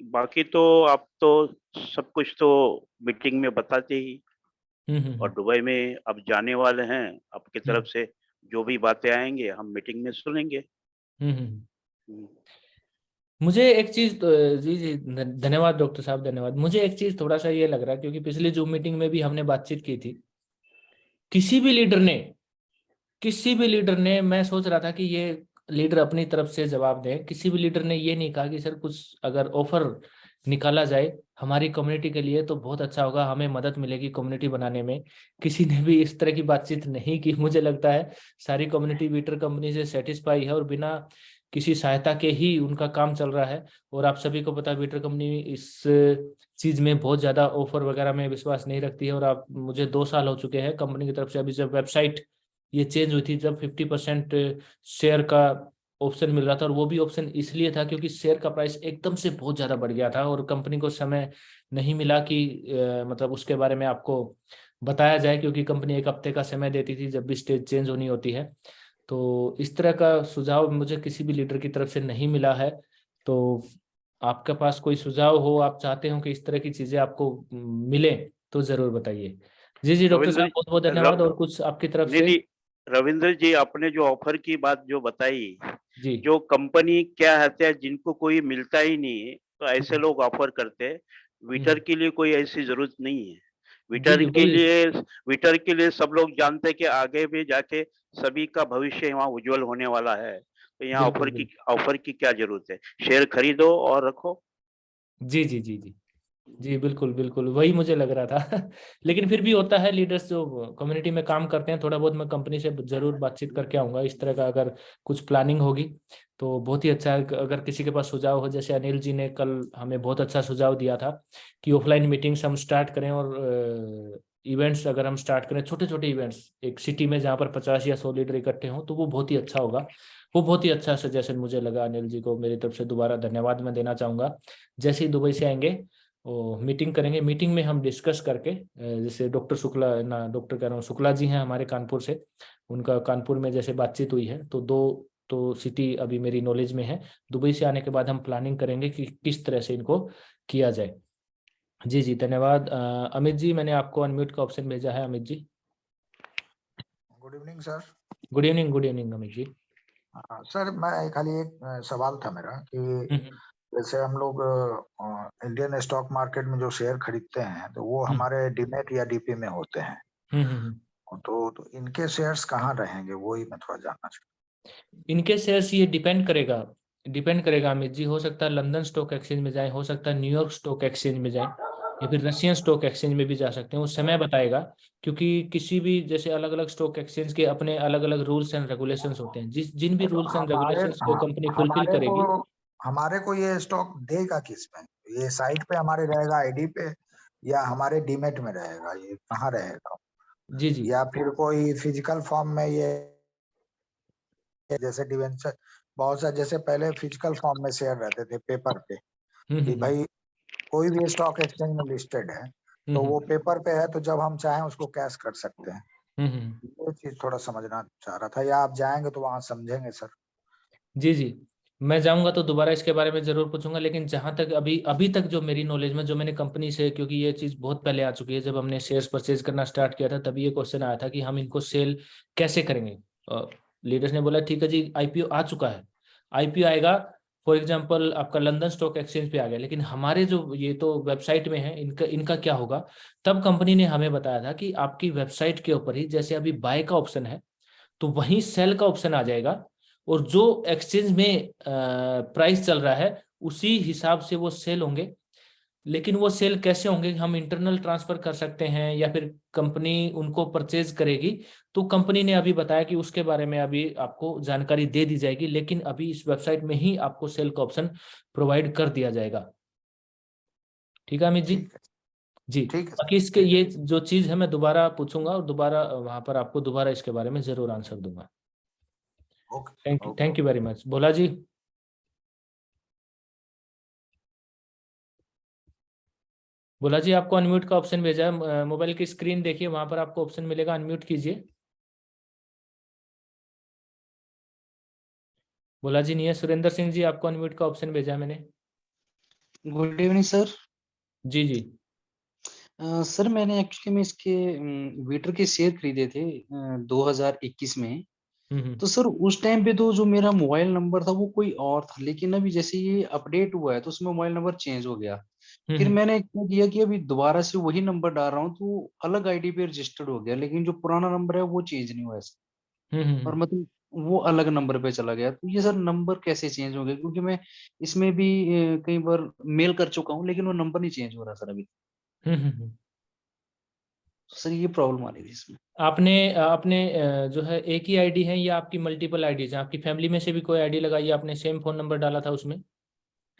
बाकी तो आप तो सब कुछ तो मीटिंग में बताते ही, और हम्म। दुबई में अब जाने वाले हैं, आपकी तरफ हम्म से जो भी बातें आएंगे हम मीटिंग में सुनेंगे। हम्म। हम्म। मुझे एक चीज जी जी, धन्यवाद डॉक्टर साहब, धन्यवाद। मुझे एक चीज थोड़ा सा ये लग रहा है, क्योंकि पिछली जूम मीटिंग में भी हमने बातचीत की थी, किसी भी लीडर ने किसी भी लीडर ने, मैं सोच रहा था कि ये लीडर अपनी तरफ से जवाब दे, किसी भी लीडर ने ये नहीं कहा कि सर कुछ अगर ऑफर निकाला जाए हमारी कम्युनिटी के लिए तो बहुत अच्छा होगा, हमें मदद मिलेगी कम्युनिटी बनाने में। किसी ने भी इस तरह की बातचीत नहीं की। मुझे लगता है सारी कम्युनिटी वीटर कंपनी से सेटिस्फाई है, और बिना किसी सहायता के ही उनका काम चल रहा है। और आप सभी को पता है वीटर कंपनी इस चीज में बहुत ज्यादा ऑफर वगैरह में विश्वास नहीं रखती है। और आप, मुझे 2 साल हो चुके हैं कंपनी की तरफ से, अभी जब वेबसाइट ये चेंज हुई थी, जब 50% शेयर का ऑप्शन मिल रहा था, और वो भी ऑप्शन इसलिए था क्योंकि शेयर का प्राइस एकदम से बहुत ज्यादा बढ़ गया था, और कंपनी को समय नहीं मिला कि मतलब उसके बारे में आपको बताया जाए, क्योंकि कंपनी 1 हफ्ते का समय देती थी जब भी स्टेज चेंज होनी होती है। तो इस तरह का सुझाव मुझे किसी भी लीडर की तरफ से नहीं मिला है। तो आपके पास कोई सुझाव हो, आप चाहते हो कि इस तरह की चीजें आपको मिले, तो जरूर बताइए। जी जी डॉक्टर रविंद्र साहब, बहुत बहुत र, धन्यवाद। और कुछ आपकी तरफ नहीं से। नहीं, रविंद्र जी, आपने जो ऑफर की बात जो बताई, जी जो कंपनी क्या है, जिनको कोई मिलता ही नहीं है तो ऐसे हम्म लोग ऑफर करते हैं। विटर हम्म, के लिए कोई ऐसी जरूरत नहीं है। जी विटर जी के वही। लिए विटर के लिए सब लोग जानते हैं कि आगे भी जाके सभी का भविष्य वहाँ उज्जवल होने वाला है, तो यहाँ बिल्कुल बिल्कुल। ऑफर की क्या जरूरत है। शेयर खरीदो और रखो। जी जी जी जी जी, बिल्कुल बिल्कुल वही मुझे लग रहा था। लेकिन फिर भी होता है, लीडर्स जो कम्युनिटी में काम करते हैं, थोड़ा बहुत मैं कंपनी से जरूर बातचीत करके आऊंगा। इस तरह का अगर कुछ प्लानिंग होगी तो बहुत ही अच्छा है। अगर किसी के पास सुझाव हो, जैसे अनिल जी ने कल हमें बहुत अच्छा सुझाव दिया था कि ऑफलाइन मीटिंग्स हम स्टार्ट करें, और इवेंट्स अगर हम स्टार्ट करें, छोटे छोटे इवेंट्स एक सिटी में जहाँ पर 50 या 100 लीडर इकट्ठे हों, तो वो बहुत ही अच्छा होगा। वो बहुत ही अच्छा सजेशन मुझे लगा। अनिल जी को मेरी तरफ से दोबारा धन्यवाद मैं देना चाहूँगा। जैसे ही दुबई से आएंगे वो मीटिंग करेंगे, मीटिंग में हम डिस्कस करके जैसे डॉक्टर शुक्ला ना, डॉक्टर कह रहा हूँ, शुक्ला जी हैं हमारे कानपुर से, उनका कानपुर में जैसे बातचीत हुई है, तो 2 तो सिटी अभी मेरी नॉलेज में है। दुबई से आने के बाद हम प्लानिंग करेंगे कि किस तरह से इनको किया जाए। जी जी धन्यवाद। अमित जी, मैंने आपको अनम्यूट का ऑप्शन भेजा है। Amit ji, good evening sir. Good evening. Good evening Amit ji. Sir मैं खाली एक सवाल था मेरा कि हम्म, जैसे हम लोग इंडियन स्टॉक मार्केट में जो शेयर खरीदते हैं तो वो हम्म, हमारे डीमैट या डीपी में होते हैं, हम्म, हम्म। तो इनके शेयर्स कहाँ रहेंगे, वो ही मैं थोड़ा जानना चाहता इनके शेयर्स ये डिपेंड करेगा अमित जी। हो सकता है लंदन स्टॉक एक्सचेंज में जाए, हो सकता है न्यूयॉर्क स्टॉक एक्सचेंज में जाए, या फिर रशियन स्टॉक एक्सचेंज में भी जा सकते हैं। वो समय बताएगा, क्योंकि किसी भी जैसे अलग अलग स्टॉक एक्सचेंज के अपने अलग अलग रूल्स एंड रेगुलेशंस होते हैं। जिन भी हूँ। रूल्स एंड रेगुलेशंस को कंपनी फुलफिल हमारे को करेगी। हमारे को ये स्टॉक देगा किस में? ये साइट पे हमारे रहेगा, आईडी पे, या हमारे डीमैट में रहेगा? ये कहाँ रहेगा? जी जी। या फिर कोई फिजिकल फॉर्म में ये, जैसे डिवेंचर बहुत सा, जैसे पहले फिजिकल फॉर्म में शेयर रहते थे पेपर पे, हम्म, कि भाई कोई भी स्टॉक एक्सचेंज में लिस्टेड है तो वो पेपर पे है, तो जब हम चाहें उसको कैश कर सकते हैं। ये चीज थोड़ा समझना चाह रहा था, या आप जाएंगे तो वहां समझेंगे सर? जी जी। मैं जाऊंगा तो दोबारा इसके बारे में जरूर पूछूंगा, लेकिन जहां तक अभी अभी तक जो मेरी नॉलेज में, जो मैंने कंपनी से, क्योंकि ये चीज बहुत पहले आ चुकी है, जब हमने शेयर्स परचेज करना स्टार्ट किया था तभी ये क्वेश्चन आया था कि हम इनको सेल कैसे करेंगे। लीडर्स ने बोला ठीक है जी, आईपीओ आ चुका है, आईपीओ आएगा, फॉर एग्जाम्पल आपका लंदन स्टॉक एक्सचेंज पे आ गया, लेकिन हमारे जो ये तो वेबसाइट में है, इनका इनका क्या होगा। तब कंपनी ने हमें बताया था कि आपकी वेबसाइट के ऊपर ही जैसे अभी बाय का ऑप्शन है, तो वहीं सेल का ऑप्शन आ जाएगा, और जो एक्सचेंज में प्राइस चल रहा है उसी हिसाब से वो सेल होंगे। लेकिन वो सेल कैसे होंगे, हम इंटरनल ट्रांसफर कर सकते हैं या फिर कंपनी उनको परचेज करेगी, तो कंपनी ने अभी बताया कि उसके बारे में अभी आपको जानकारी दे दी जाएगी, लेकिन अभी इस वेबसाइट में ही आपको सेल का ऑप्शन प्रोवाइड कर दिया जाएगा। ठीक है अमित जी। ठीक है। जी। ठीक है बाकी सर, इसके ठीक है। ये जो चीज है मैं दोबारा पूछूंगा, और दोबारा वहां पर आपको दोबारा इसके बारे में जरूर आंसर दूंगा। Okay okay. Thank you very much. Bhola ji. Bhola ji, आपको अनम्यूट का ऑप्शन भेजा है, मोबाइल की स्क्रीन देखिए, वहां पर आपको ऑप्शन मिलेगा, अनम्यूट कीजिए। भोला जी नहीं है। सुरेंद्र सिंह जी, आपको अनम्यूट का ऑप्शन भेजा है मैंने। Good evening sir. जी जी। सर मैंने एक्चुअली में इसके विटर के शेयर खरीदे थे 2021 में। हम्म, तो सर उस टाइम पे तो जो मेरा मोबाइल नंबर था वो कोई और था, लेकिन अभी जैसे ये अपडेट हुआ है तो उसमें मोबाइल नंबर चेंज हो गया। फिर हम्म, मैंने क्या किया कि अभी दोबारा से वही नंबर डाल रहा हूँ तो अलग आईडी पे रजिस्टर्ड हो गया, लेकिन जो पुराना नंबर है वो चेंज नहीं हुआ है सर। हम्म, और मतलब वो अलग नंबर पे चला गया। तो ये सर नंबर कैसे चेंज हो गया, क्योंकि मैं इसमें भी कई बार मेल कर चुका हूँ लेकिन वो नंबर नहीं चेंज हो रहा सर अभी। हम्म। तो सर ये प्रॉब्लम आ रही थी इसमें। आपने आपने जो है एक ही आईडी है या आपकी मल्टीपल आईडीज हैं? आपकी फैमिली में से भी कोई आईडी लगाई है आपने, सेम फोन नंबर डाला था उसमें?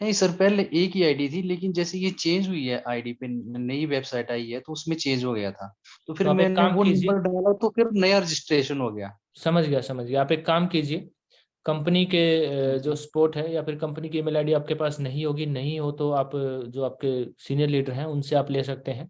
नहीं सर, पहले एक ही आईडी थी, लेकिन जैसे ये चेंज हुई है आईडी पे, नई वेबसाइट आई है तो उसमें चेंज हो गया था। तो फिर तो आप एक मैंने काम वो कीजिए। नंबर डाला तो फिर नया रजिस्ट्रेशन हो गया। समझ गया समझ गया। आप एक काम कीजिए, कंपनी के जो हम्म। सपोर्ट है या फिर कंपनी की ईमेल आईडी आपके पास नहीं होगी, नहीं हो तो आप जो आपके सीनियर लीडर हैं उनसे आप ले सकते हैं।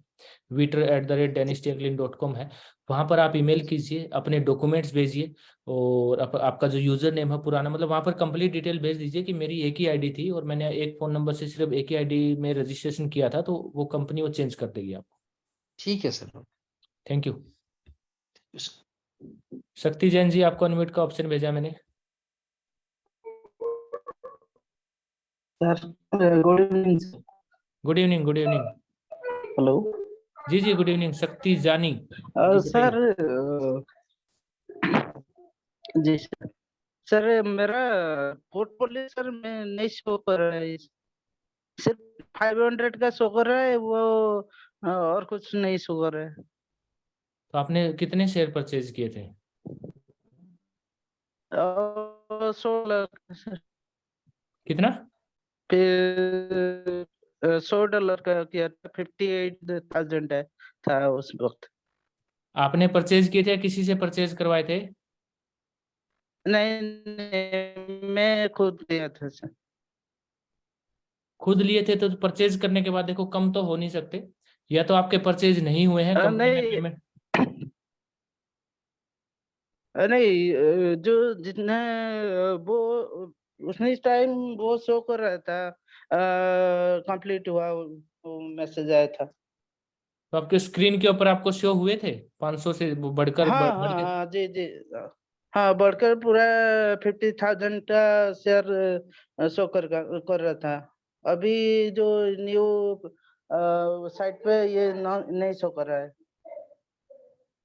vitter@dennistamlin.com है, वहाँ पर आप ईमेल कीजिए, अपने डॉक्यूमेंट्स भेजिए, और आपका जो यूजर नेम है पुराना, मतलब वहाँ पर कंप्लीट डिटेल भेज दीजिए कि मेरी एक ही आईडी थी और मैंने एक फ़ोन नंबर से सिर्फ एक ही आईडी में रजिस्ट्रेशन किया था, तो वो कंपनी वो चेंज कर देगी आपको। ठीक है सर। Thank you. शक्ति जैन जी, आपको अनम्यूट का ऑप्शन भेजा मैंने। Sir good evening sir. Good evening. Good evening. Hello. जी जी गुड इवनिंग, शक्ति जानी। जी सर बताइए। जी सर। सर मेरा पोर्टफोलियो सर में नहीं शो कर रहा है, सिर्फ 500 का शो कर रहा है वो, और कुछ नहीं शो कर रहा है। तो आपने कितने शेयर परचेज किए थे? और 16 सर, कितना? फिर $100 का किया था, 58,000 है था उस वक्त। आपने परचेज किए थे या किसी से परचेज करवाए थे? नहीं, मैं खुद गया था सर। खुद लिए थे तो परचेज करने के बाद देखो कम तो हो नहीं सकते, या तो आपके परचेज नहीं हुए हैं, कंपनी ने नहीं पेमेंट। नहीं, जो जितने वो उसने इस टाइम वो शो कर रहा था, कंप्लीट हुआ, वो मैसेज आया था। तो आपके स्क्रीन के ऊपर आपको शो हुए थे 500 से बढ़कर हाँ बढ़ हाँ के? हाँ, जी जी। हाँ, बढ़कर पूरा 50,000 का शेयर शो कर रहा था। अभी जो न्यू साइट पे ये नहीं शो कर रहा है,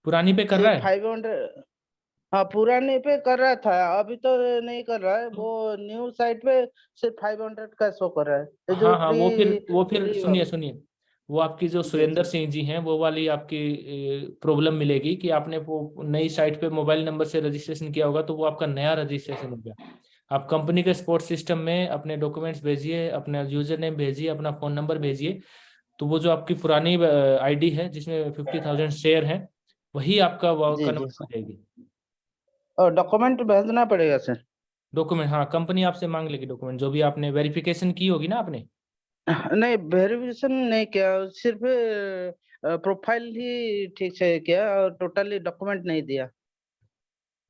पुरानी पे कर रहा सिर्फ है? 500। हाँ, पुराने पे कर रहा था, अभी तो नहीं कर रहा है। वो न्यू साइट पे सिर्फ 500 का शो कर रहा है, ये जो हाँ हाँ, प्री वो फिर प्री सुनिए सुनिए, वो आपकी जो जी सुरेंद्र जी सिंह जी हैं वो वाली आपकी प्रॉब्लम मिलेगी कि आपने वो नई साइट पे मोबाइल नंबर से रजिस्ट्रेशन किया होगा, तो वो आपका नया रजिस्ट्रेशन हो गया। आप कंपनी के सपोर्ट सिस्टम में अपने डॉक्यूमेंट्स भेजिए, अपना यूजर नेम भेजिए, अपना फोन नंबर भेजिए, तो वो जो आपकी पुरानी आईडी है जिसमें 50,000 शेयर है, वही आपका जी जी कन्वर्ट हो सर। जाएगी। और डॉक्यूमेंट भेजना पड़ेगा सर? डॉक्यूमेंट, हाँ, कंपनी आपसे मांग लेगी डॉक्यूमेंट, जो भी आपने वेरिफिकेशन की होगी ना आपने। नहीं, वेरिफिकेशन नहीं किया, सिर्फ प्रोफाइल ही ठीक से किया और टोटली डॉक्यूमेंट नहीं दिया।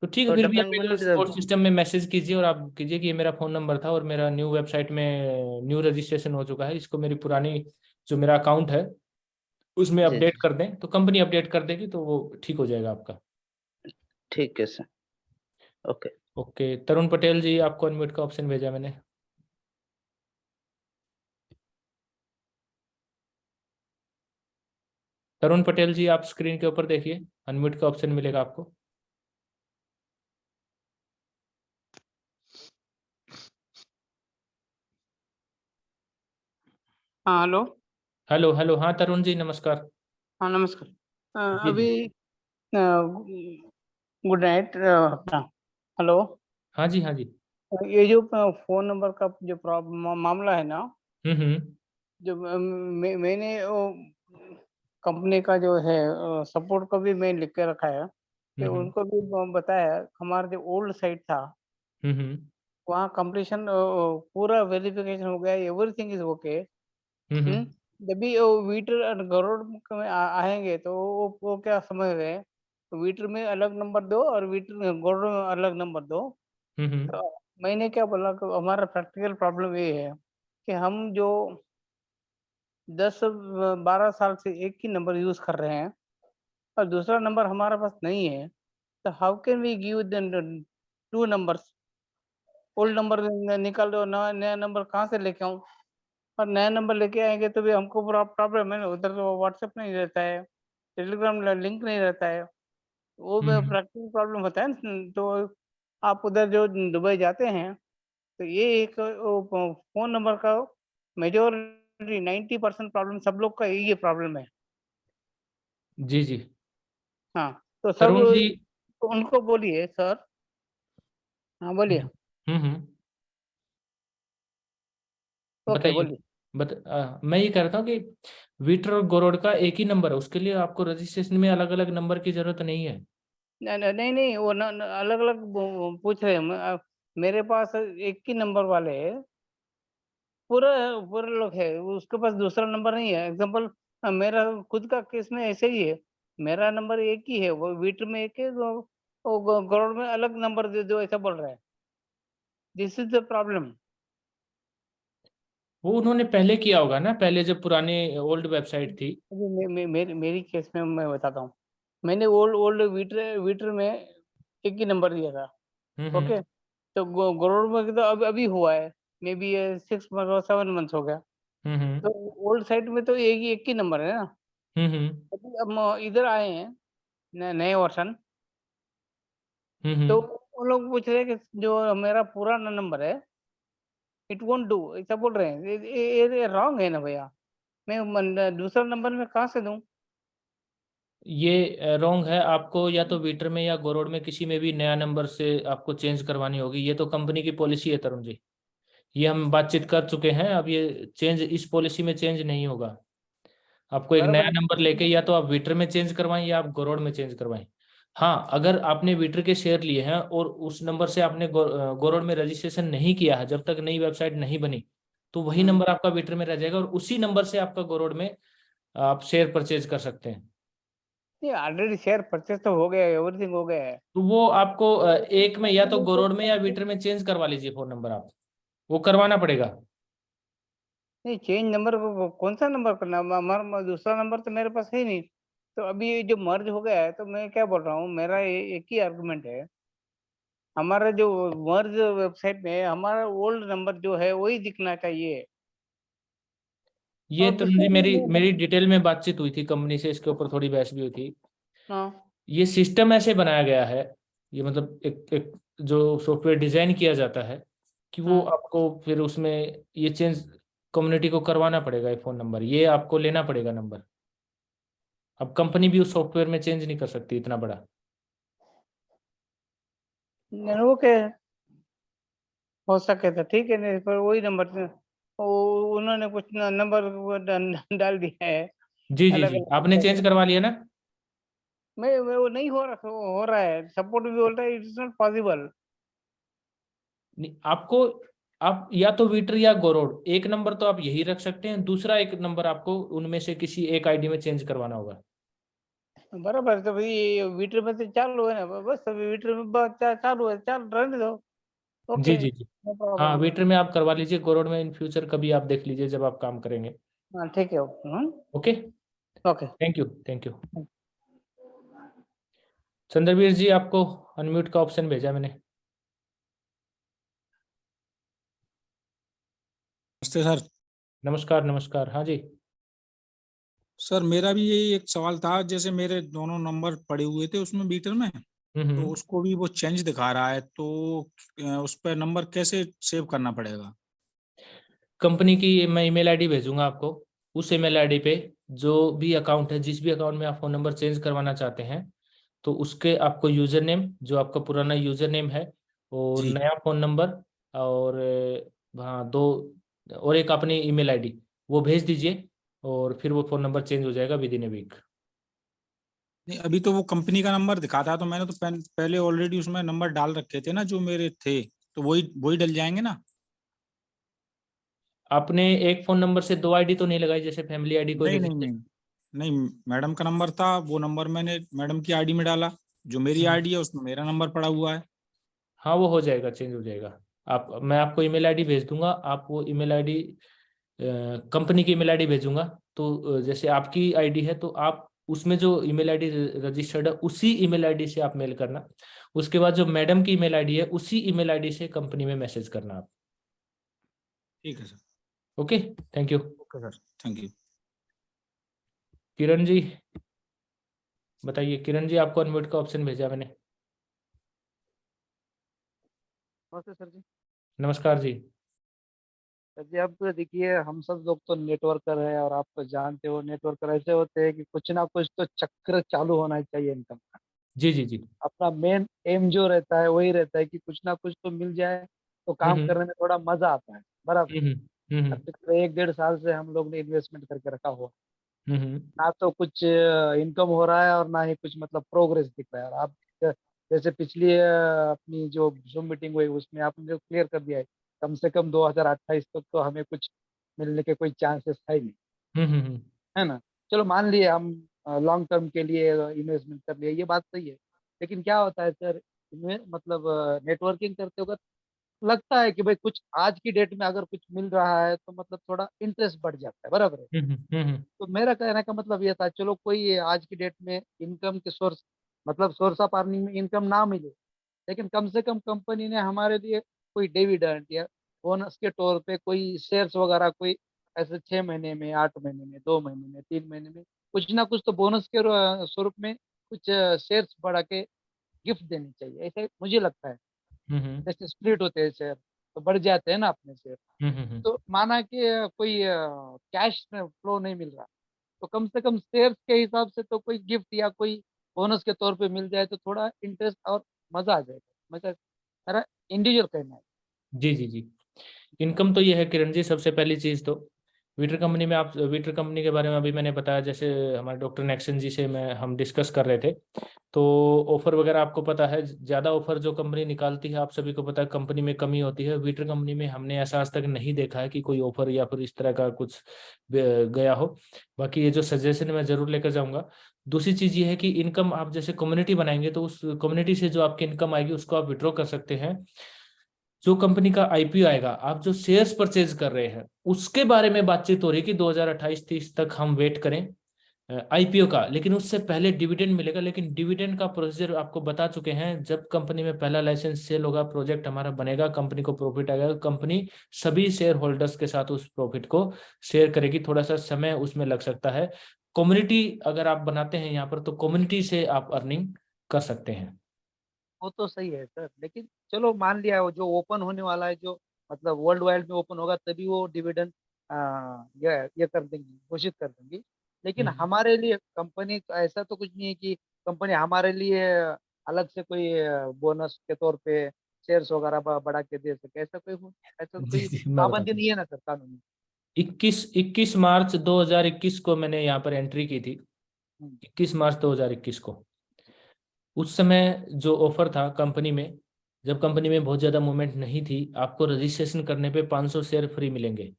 तो ठीक है, और फिर भी आप एक बार डॉक्यूमेंट सपोर्ट सिस्टम में मैसेज कीजिए और आप कीजिए कि ये मेरा फोन नंबर था और मेरा न्यू वेबसाइट में न्यू रजिस्ट्रेशन हो चुका है, इसको मेरी पुरानी जो मेरा अकाउंट है उसमें जी अपडेट जी, कर दें, तो कंपनी अपडेट कर देगी, तो वो ठीक हो जाएगा आपका। ठीक है सर। ओके। ओके, तरुण पटेल जी, आपको अनम्यूट का ऑप्शन भेजा मैंने। तरुण पटेल जी, आप स्क्रीन के ऊपर देखिए, अनम्यूट का ऑप्शन मिलेगा आपको। हाँ हेलो। हेलो हेलो, हाँ तरुण जी नमस्कार। हाँ नमस्कार। जी अभी जी। गुड नाइट अपना। हेलो। हाँ जी हाँ जी। ये जो फोन नंबर का जो प्रॉब्लम मामला है ना, हम्म। जो मैंने वो कंपनी का जो है सपोर्ट को भी मैं लिख के रखा है कि हम्म उनको भी बताया, हमारा जो ओल्ड साइट था हम्म वहाँ कंप्लीशन पूरा वेरिफिकेशन हो गया, एवरीथिंग इज ओके। हम्म जब भी वो वीटर और गरुड़ में आएंगे तो वो क्या समझ रहे हैं, तो वीटर में अलग नंबर दो और वीटर गरुड़ में अलग नंबर दो। हम्म तो मैंने क्या बोला कि हमारा प्रैक्टिकल प्रॉब्लम ये है कि हम जो 10-12 साल से एक ही नंबर यूज कर रहे हैं और दूसरा नंबर हमारे पास नहीं है, तो how can we give two numbers? Old number निकाल दो, नया नंबर कहाँ से लेके आऊँ? और नया नंबर लेके आएंगे तो भी हमको पूरा प्रॉब्लम है ना, उधर तो व्हाट्सएप नहीं रहता है, टेलीग्राम लिंक नहीं रहता है, वो हम्म। प्रैक्टिकल प्रॉब्लम होता है ना। तो आप उधर जो दुबई जाते हैं तो ये एक फोन नंबर का मेजोरिटी 90% प्रॉब्लम सब लोग का यही प्रॉब्लम है। जी जी। हाँ, तो सब तरुण जी। उनको बोलिए सर। हाँ बोलिए। हम्म। ओके बताइए। बोलिए। मैं ये कह रहा था कि वीटर और गोरोड का एक ही नंबर है, उसके लिए आपको रजिस्ट्रेशन में अलग अलग नंबर की जरूरत नहीं है। नहीं नहीं, वो अलग अलग पूछ रहे हैं। मेरे पास एक ही नंबर वाले हैं, पूरा पूरे लोग है, उसके पास दूसरा नंबर नहीं है। एग्जाम्पल मेरा खुद का केस में ऐसे ही है, मेरा नंबर एक ही है, वो वीटर में एक है, वो गरुड़ में अलग नंबर दे दो ऐसा बोल रहा है। This is the problem. वो उन्होंने पहले किया होगा ना, पहले जब पुरानी ओल्ड वेबसाइट थी। मेरी केस में मैं बताता हूँ। मैंने ओल्ड ओल्ड वीटर वीटर में एक ही नंबर दिया था। ओके। हम्म तो गरुड़ में तो अभी हुआ है, मे बी 6 मंथ और 7 मंथ हो गया। हम्म तो ओल्ड साइट में तो एक ही नंबर है ना। हम्म अभी हम इधर आए हैं नए वर्षन, तो हम्म। वो लोग पूछ रहे हैं कि जो मेरा पुराना नंबर है इट वोंट डू ऐसा बोल रहे हैं। ये रॉन्ग है ना भैया, मैं दूसरा नंबर में कहाँ से दूं? ये रॉन्ग है, आपको या तो वीटर में या गोरोड में किसी में भी नया नंबर से आपको चेंज करवानी होगी, ये तो कंपनी की पॉलिसी है तरुण जी। ये हम बातचीत कर चुके हैं, अब ये चेंज इस पॉलिसी में चेंज नहीं होगा। आपको एक बराबर नया है। नंबर लेके या तो आप विटर में चेंज करवाएं या आप गरुड़ में चेंज करवाएं। हाँ, अगर आपने विटर के शेयर लिए हैं और उस नंबर से आपने गरुड़ में रजिस्ट्रेशन नहीं किया है, जब तक नई वेबसाइट नहीं बनी, तो वही नंबर आपका विटर में रह जाएगा और उसी नंबर से आपका गरुड़ में आप शेयर परचेज कर सकते हैं। नहीं, ऑलरेडी शेयर परचेज तो हो गया है, एवरीथिंग हो गया है। तो वो आपको एक में या तो गरुड़ में या विटर में चेंज करवा लीजिए फोन नंबर, आप वो करवाना पड़ेगा। नहीं, चेंज नंबर कौन सा नंबर करना, दूसरा नंबर तो मेरे पास है ही नहीं। तो अभी ये जो मर्ज हो गया है, तो मैं क्या बोल रहा हूँ, मेरा एक ही आर्गुमेंट है, हमारा जो मर्ज वेबसाइट में हमारा ओल्ड नंबर जो है वही दिखना चाहिए। ये और तरुण जी, दूसरा मेरी मेरी डिटेल में बातचीत हुई थी कंपनी से, इसके ऊपर थोड़ी बहस भी हुई थी। हाँ, ये सिस्टम ऐसे बनाया गया है, ये मतलब एक जो सॉफ्टवेयर डिजाइन किया जाता है कि वो आपको फिर उसमें ये चेंज कम्युनिटी को करवाना पड़ेगा, ये फोन नंबर ये आपको लेना पड़ेगा नंबर। अब कंपनी भी उस सॉफ्टवेयर में चेंज नहीं कर सकती इतना बड़ा। ओके, हो सके तो ठीक है, नहीं पर वही नंबर से उन्होंने कुछ नंबर डाल दिया है जी जी अलग जी, आपने अलग। चेंज करवा लिया ना? मैं वो नहीं हो रहा है, सपोर्ट भी बोल रहा है इट्स नॉट पॉसिबल। नहीं, आपको आप या तो विटर या गोरोड, एक नंबर तो आप यही रख सकते हैं, दूसरा एक नंबर आपको उनमें से किसी एक आईडी में चेंज करवाना होगा। बराबर, तो भाई वीटर में तो चालू है ना, बस अभी वीटर में चालू है, चल रहने दो। जी ओके, जी जी, नो हाँ प्रॉब्लम। विटर में आप करवा लीजिए, गोरोड में इन फ्यूचर कभी आप देख लीजिए जब आप काम करेंगे। हाँ ठीक है, okay, okay. Thank you thank you. Chandraveer ji, आपको अनम्यूट का ऑप्शन भेजा मैंने। नमस्ते सर। नमस्कार नमस्कार, हाँ जी। सर मेरा भी यही एक सवाल था, जैसे मेरे दोनों नंबर पड़े हुए थे उसमें बीटर में, तो उसको भी वो चेंज दिखा रहा है, तो उस पर नंबर कैसे सेव करना पड़ेगा? कंपनी की मैं ईमेल आईडी भेजूंगा आपको, उस ईमेल आईडी पे जो भी अकाउंट है, जिस भी अकाउंट में आप फोन नंबर चेंज करवाना चाहते हैं, तो उसके आपको यूजर नेम, जो आपका पुराना यूजर नेम है और जी। नया फोन नंबर और हाँ दो और एक अपनी ईमेल आईडी वो भेज दीजिए और फिर वो फोन नंबर चेंज हो जाएगा विद इन ए वीक। नहीं, अभी तो वो कंपनी का नंबर दिखाता है, तो मैंने तो पहले ऑलरेडी उसमें नंबर डाल रखे थे ना जो मेरे थे, तो वही वही डल जाएंगे ना? आपने एक फोन नंबर से दो आईडी तो नहीं लगाई, जैसे फैमिली आईडी कोई नहीं नहीं रजिस्टर? नहीं नहीं, मैडम का नंबर था, वो नंबर मैंने मैडम की आईडी में डाला, जो मेरी आईडी है उसमें मेरा नंबर पड़ा हुआ है। हाँ वो हो जाएगा, चेंज हो जाएगा। आप मैं आपको ईमेल आईडी भेज दूंगा, आप वो ईमेल आईडी कंपनी की ईमेल आईडी भेजूंगा, तो जैसे आपकी आईडी है तो आप उसमें जो ईमेल आईडी रजिस्टर्ड है उसी ईमेल आईडी से आप मेल करना। उसके बाद जो मैडम की ईमेल आईडी है उसी ईमेल आईडी से कंपनी में मैसेज करना आप। ठीक है sir. Okay, thank you. Okay sir, thank you. Kiran ji बताइए, किरण जी आपको अनम्यूट का ऑप्शन भेजा मैंने। नमस्ते सर जी। नमस्कार जी। सर जी, अब तो देखिए हम सब लोग तो नेटवर्कर है, और आप तो जानते हो नेटवर्कर ऐसे होते हैं कि कुछ ना कुछ तो चक्र चालू होना चाहिए इनकम का। जी जी जी। अपना मेन एम जो रहता है वही रहता है कि कुछ ना कुछ तो मिल जाए, तो काम हम्म करने में थोड़ा मजा आता है। बराबर। हम्म हम्म अब पिछले 1-1.5 साल से हम लोग ने इन्वेस्टमेंट करके रखा हुआ, हम्म ना तो कुछ इनकम हो रहा है और ना ही कुछ मतलब प्रोग्रेस दिख रहा है। और आप जैसे पिछली अपनी जो जूम मीटिंग हुई उसमें आपने जो क्लियर कर दिया है, कम से कम 2028 तक तो हमें कुछ मिलने के कोई चांसेस है नहीं, हम्म। है ना। चलो मान लिए हम लॉन्ग टर्म के लिए इन्वेस्टमेंट कर लिए, ये बात सही है। लेकिन क्या होता है सर, इनमें मतलब नेटवर्किंग करते वक्त लगता है कि भाई कुछ आज की डेट में अगर कुछ मिल रहा है तो मतलब थोड़ा इंटरेस्ट बढ़ जाता है। बराबर है। तो मेरा कहने का मतलब ये था, चलो कोई आज की डेट में इनकम के सोर्स, मतलब सोर्स ऑफ अर्निंग में इनकम ना मिले, लेकिन कम से कम कंपनी ने हमारे लिए कोई डिविडेंड या बोनस के तौर पे कोई शेयर्स वगैरह, कोई ऐसे 6 महीने में, 8 महीने में, 2 महीने में, 3 महीने में कुछ ना कुछ तो बोनस के स्वरूप में कुछ शेयर्स बढ़ा के गिफ्ट देनी चाहिए, ऐसे मुझे लगता है। जैसे स्प्लिट होते हैं शेयर तो बढ़ जाते हैं ना अपने शेयर। तो माना कि कोई कैश फ्लो नहीं मिल रहा, तो कम से कम शेयर्स के हिसाब से तो कोई गिफ्ट या कोई बोनस के तौर पे मिल जाए तो थोड़ा इंटरेस्ट और मजा आ जाएगा। मतलब मेरा इंडिविजुअल कहना है। जी जी जी। इनकम तो ये है किरण जी, सबसे पहली चीज तो विटर कंपनी में आप विटर कंपनी के बारे में अभी मैंने बताया, जैसे हमारे डॉक्टर नेक्सन जी से हम डिस्कस कर रहे थे, तो ऑफर वगैरह आपको पता है, ज़्यादा ऑफर जो कंपनी निकालती है आप सभी को पता है कंपनी में कमी होती है। विटर कंपनी में हमने ऐसा आज तक नहीं देखा है कि कोई ऑफर या फिर इस तरह का कुछ गया हो। बाकी ये जो सजेशन मैं जरूर लेकर जाऊंगा। दूसरी चीज़ ये है कि इनकम आप जैसे कम्युनिटी बनाएंगे तो उस कम्युनिटी से जो आपकी इनकम आएगी उसको आप विड्रॉ कर सकते हैं। जो कंपनी का आईपीओ आएगा, आप जो शेयर्स परचेज कर रहे हैं उसके बारे में बातचीत हो रही है कि 2028-30 तक हम वेट करें आईपीओ का, लेकिन उससे पहले डिविडेंड मिलेगा। लेकिन डिविडेंड का प्रोसीजर आपको बता चुके हैं, जब कंपनी में पहला लाइसेंस सेल होगा, प्रोजेक्ट हमारा बनेगा, कंपनी को प्रॉफिट आएगा, कंपनी सभी शेयर होल्डर्स के साथ उस प्रॉफिट को शेयर करेगी। थोड़ा सा समय उसमें लग सकता है। कम्युनिटी अगर आप बनाते हैं यहाँ पर तो कम्युनिटी से आप अर्निंग कर सकते हैं। वो तो सही है सर, लेकिन चलो मान लिया वो जो ओपन होने वाला है, जो मतलब वर्ल्ड वाइड में ओपन होगा तभी वो डिविडेंड ये कर देंगी, घोषित कर देंगी। लेकिन हमारे लिए कंपनी ऐसा तो कुछ नहीं है कि कंपनी हमारे लिए अलग से कोई बोनस के तौर पे शेयर्स वगैरह बढ़ा के दे सके, ऐसा ऐसा तो जी कोई जी, मैं पाबंदी बताता हूँ। नहीं है ना सर कानूनी। 21 मार्च 2021 को मैंने यहाँ पर एंट्री की थी, हम्म, 21 मार्च 2021 को। उस समय जो ऑफर था कंपनी में, जब कंपनी में बहुत ज़्यादा मूवमेंट नहीं थी, आपको रजिस्ट्रेशन करने पे 500 शेयर फ्री मिलेंगे।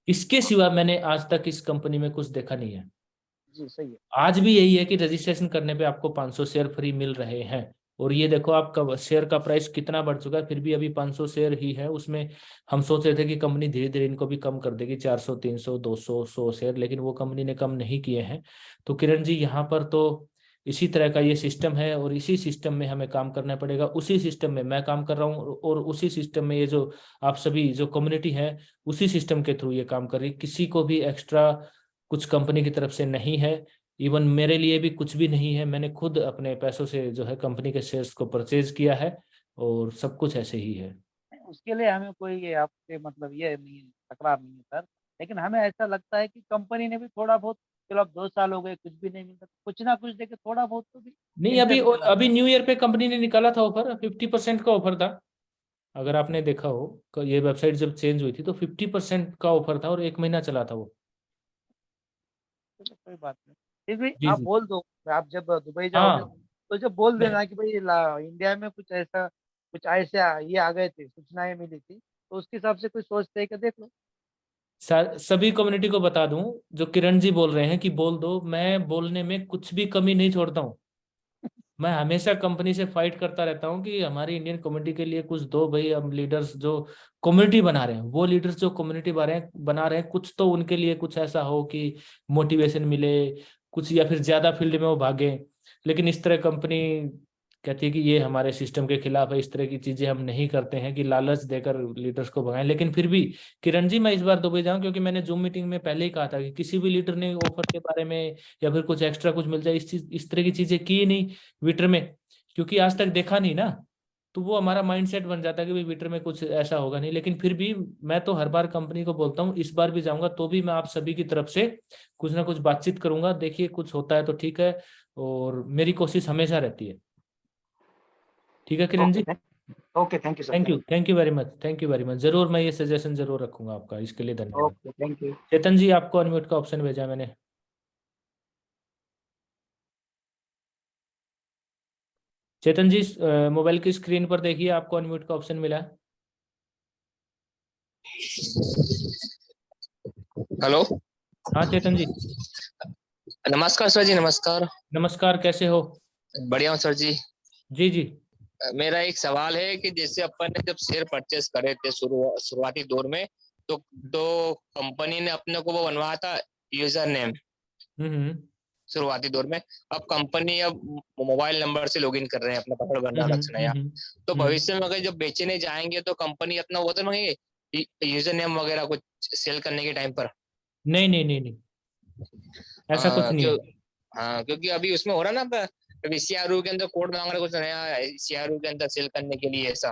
इसके सिवा मैंने आज तक इस कंपनी में कुछ देखा नहीं है। जी सही है। आज भी यही है कि रजिस्ट्रेशन करने पे आपको 500 शेयर फ्री मिल रहे हैं। और ये देखो आपका शेयर का प्राइस कितना बढ़ चुका है, फिर भी अभी 500 शेयर ही है उसमें। हम सोच रहे थे कि कंपनी धीरे धीरे इनको भी कम कर देगी, 400 300 200 100 शेयर, लेकिन वो कंपनी ने कम नहीं किए हैं। तो किरण जी यहाँ पर तो इसी तरह का ये सिस्टम है और इसी सिस्टम में हमें काम करना पड़ेगा। उसी सिस्टम में मैं काम कर रहा हूँ और उसी सिस्टम में ये जो आप सभी जो कम्युनिटी है उसी सिस्टम के थ्रू ये काम कर रही है। किसी को भी एक्स्ट्रा कुछ कंपनी की तरफ से नहीं है, इवन मेरे लिए भी कुछ भी नहीं है। मैंने खुद अपने पैसों से जो है कंपनी के शेयर्स को परचेज किया है और सब कुछ ऐसे ही है। उसके लिए हमें कोई आपसे मतलब ये नहीं है, तकरार नहीं है सर। लेकिन हमें ऐसा लगता है कि कंपनी ने भी थोड़ा बहुत, चलो अब 2 साल हो गए कुछ भी नहीं मिलता, कुछ ना कुछ देके थोड़ा बहुत तो भी नहीं, अभी इंटरेस्ट देना अभी चाहिए। न्यू ईयर पे कंपनी ने निकाला था ऑफर, 50% का ऑफर था। अगर आपने देखा हो ये वेबसाइट जब चेंज हुई थी तो 50% का ऑफर था और 1 महीना चला था वो। चलो कोई बात नहीं, फिर भी जी आप जी। बोल दो, आप जब दुबई जाओगे हाँ, तो जब बोल मैं देना कि भाई इंडिया में कुछ ऐसे ये आ गए थे, सूचनाएं मिली थी, तो उसके हिसाब से कुछ सोचते हैं कि देख लो। सभी कम्युनिटी को बता दूं, जो किरण जी बोल रहे हैं कि बोल दो, मैं बोलने में कुछ भी कमी नहीं छोड़ता हूँ। मैं हमेशा कंपनी से फाइट करता रहता हूँ कि हमारी इंडियन कम्युनिटी के लिए कुछ दो भाई। हम लीडर्स जो कम्युनिटी बना रहे हैं, वो लीडर्स जो कम्युनिटी बना रहे हैं, कुछ तो उनके लिए कुछ ऐसा हो कि मोटिवेशन मिले कुछ, या फिर ज्यादा फील्ड में वो भागे। लेकिन इस तरह कंपनी कहती है कि ये हमारे सिस्टम के खिलाफ है, इस तरह की चीजें हम नहीं करते हैं कि लालच देकर लीडर्स को भगाएं। लेकिन फिर भी किरण जी मैं इस बार दुबई जाऊं, क्योंकि मैंने जूम मीटिंग में पहले ही कहा था कि किसी भी लीडर ने ऑफर के बारे में या फिर कुछ एक्स्ट्रा कुछ मिल जाए इस तरह की चीजें की नहीं विटर में, क्योंकि आज तक देखा नहीं ना। तो वो हमारा माइंडसेट बन जाता है कि भाई विटर में कुछ ऐसा होगा नहीं। लेकिन फिर भी मैं तो हर बार कंपनी को बोलता हूँ, इस बार भी जाऊंगा तो भी मैं आप सभी की तरफ से कुछ ना कुछ बातचीत करूंगा। देखिए कुछ होता है तो ठीक है, और मेरी कोशिश हमेशा रहती है। ठीक है Kiran ji. Okay, thank you sir, thank you very much, thank you very much. जरूर मैं ये सजेशन जरूर रखूंगा आपका, इसके लिए धन्यवाद। Okay, thank you. Chetan ji आपको अनम्यूट का ऑप्शन भेजा मैंने। चेतन जी मोबाइल की स्क्रीन पर देखिए, आपको अनम्यूट का ऑप्शन मिला है। हेलो। हाँ चेतन जी। नमस्कार सर जी, नमस्कार। नमस्कार, कैसे हो? बढ़िया हूँ सर जी। जी जी। मेरा एक सवाल है कि जैसे अपन ने जब शेयर परचेस करे थे शुरुआती दौर में, तो कंपनी ने अपने को वो बनवाया था यूजर नेम हम्म शुरुआती दौर में। अब कंपनी अब मोबाइल नंबर से लॉगिन कर रहे हैं, अपना पकड़ बंदा रख नया। तो भविष्य में अगर जब बेचने जाएंगे तो कंपनी अपना वो तो मांगेंगे यूजर नेम वगैरह कुछ सेल करने के टाइम पर। नहीं नहीं नहीं नहीं, ऐसा कुछ नहीं क्यों? है। हाँ, क्योंकि अभी उसमें हो रहा ना, अभी सीआरओ के अंदर कोड मांग रहा है कुछ नया, सीआरओ के अंदर सेल करने के लिए ऐसा।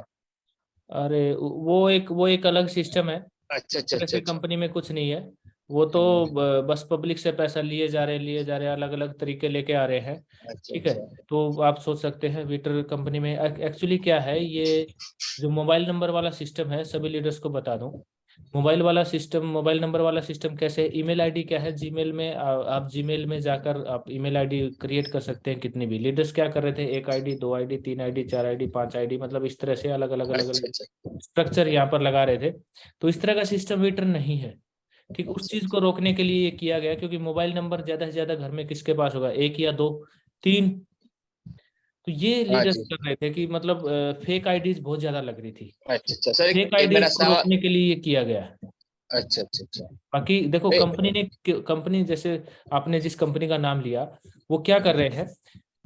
अरे वो एक अलग सिस्टम है। अच्छा अच्छा तरह अच्छा से अच्छा। कंपनी में कुछ नहीं है। वो तो बस पब्लिक से पैसा लिए जा रहे हैं, अलग अलग तरीके लेके आ रहे हैं। अच्छा ठीक है। अच्छा। तो आप सोच सकते हैं विटर कंपनी में एक्चुअली क्या है, ये जो मोबाइल नंबर वाला सिस्टम है, सभी लीडर्स को बता दूं, मोबाइल वाला सिस्टम, मोबाइल नंबर वाला सिस्टम कैसे, ईमेल आईडी क्या है, जीमेल में आप जीमेल में जाकर आप ईमेल आईडी क्रिएट कर सकते हैं कितनी भी। लीडर्स क्या कर रहे थे, 1 ID, 2 ID, 3 ID, 4 ID, 5 ID, मतलब इस तरह से अलग अलग अलग अच्छा अलग अच्छा स्ट्रक्चर यहाँ पर लगा रहे थे। तो इस तरह का सिस्टम विटर नहीं है, ठीक। उस चीज को रोकने के लिए ये किया गया, क्योंकि मोबाइल नंबर ज्यादा से ज्यादा घर में किसके पास होगा, 1 या 2, 3। तो ये हाँ लीडर्स जी। कर रहे थे कि मतलब फेक आईडीज बहुत ज्यादा लग रही थी। अच्छा अच्छा सर, फेक एक मेरा आईडीज को सवाल। रोकने के लिए ये किया गया है। अच्छा अच्छा अच्छा। बाकी देखो, कंपनी जैसे आपने जिस कंपनी का नाम लिया, वो क्या कर रहे हैं,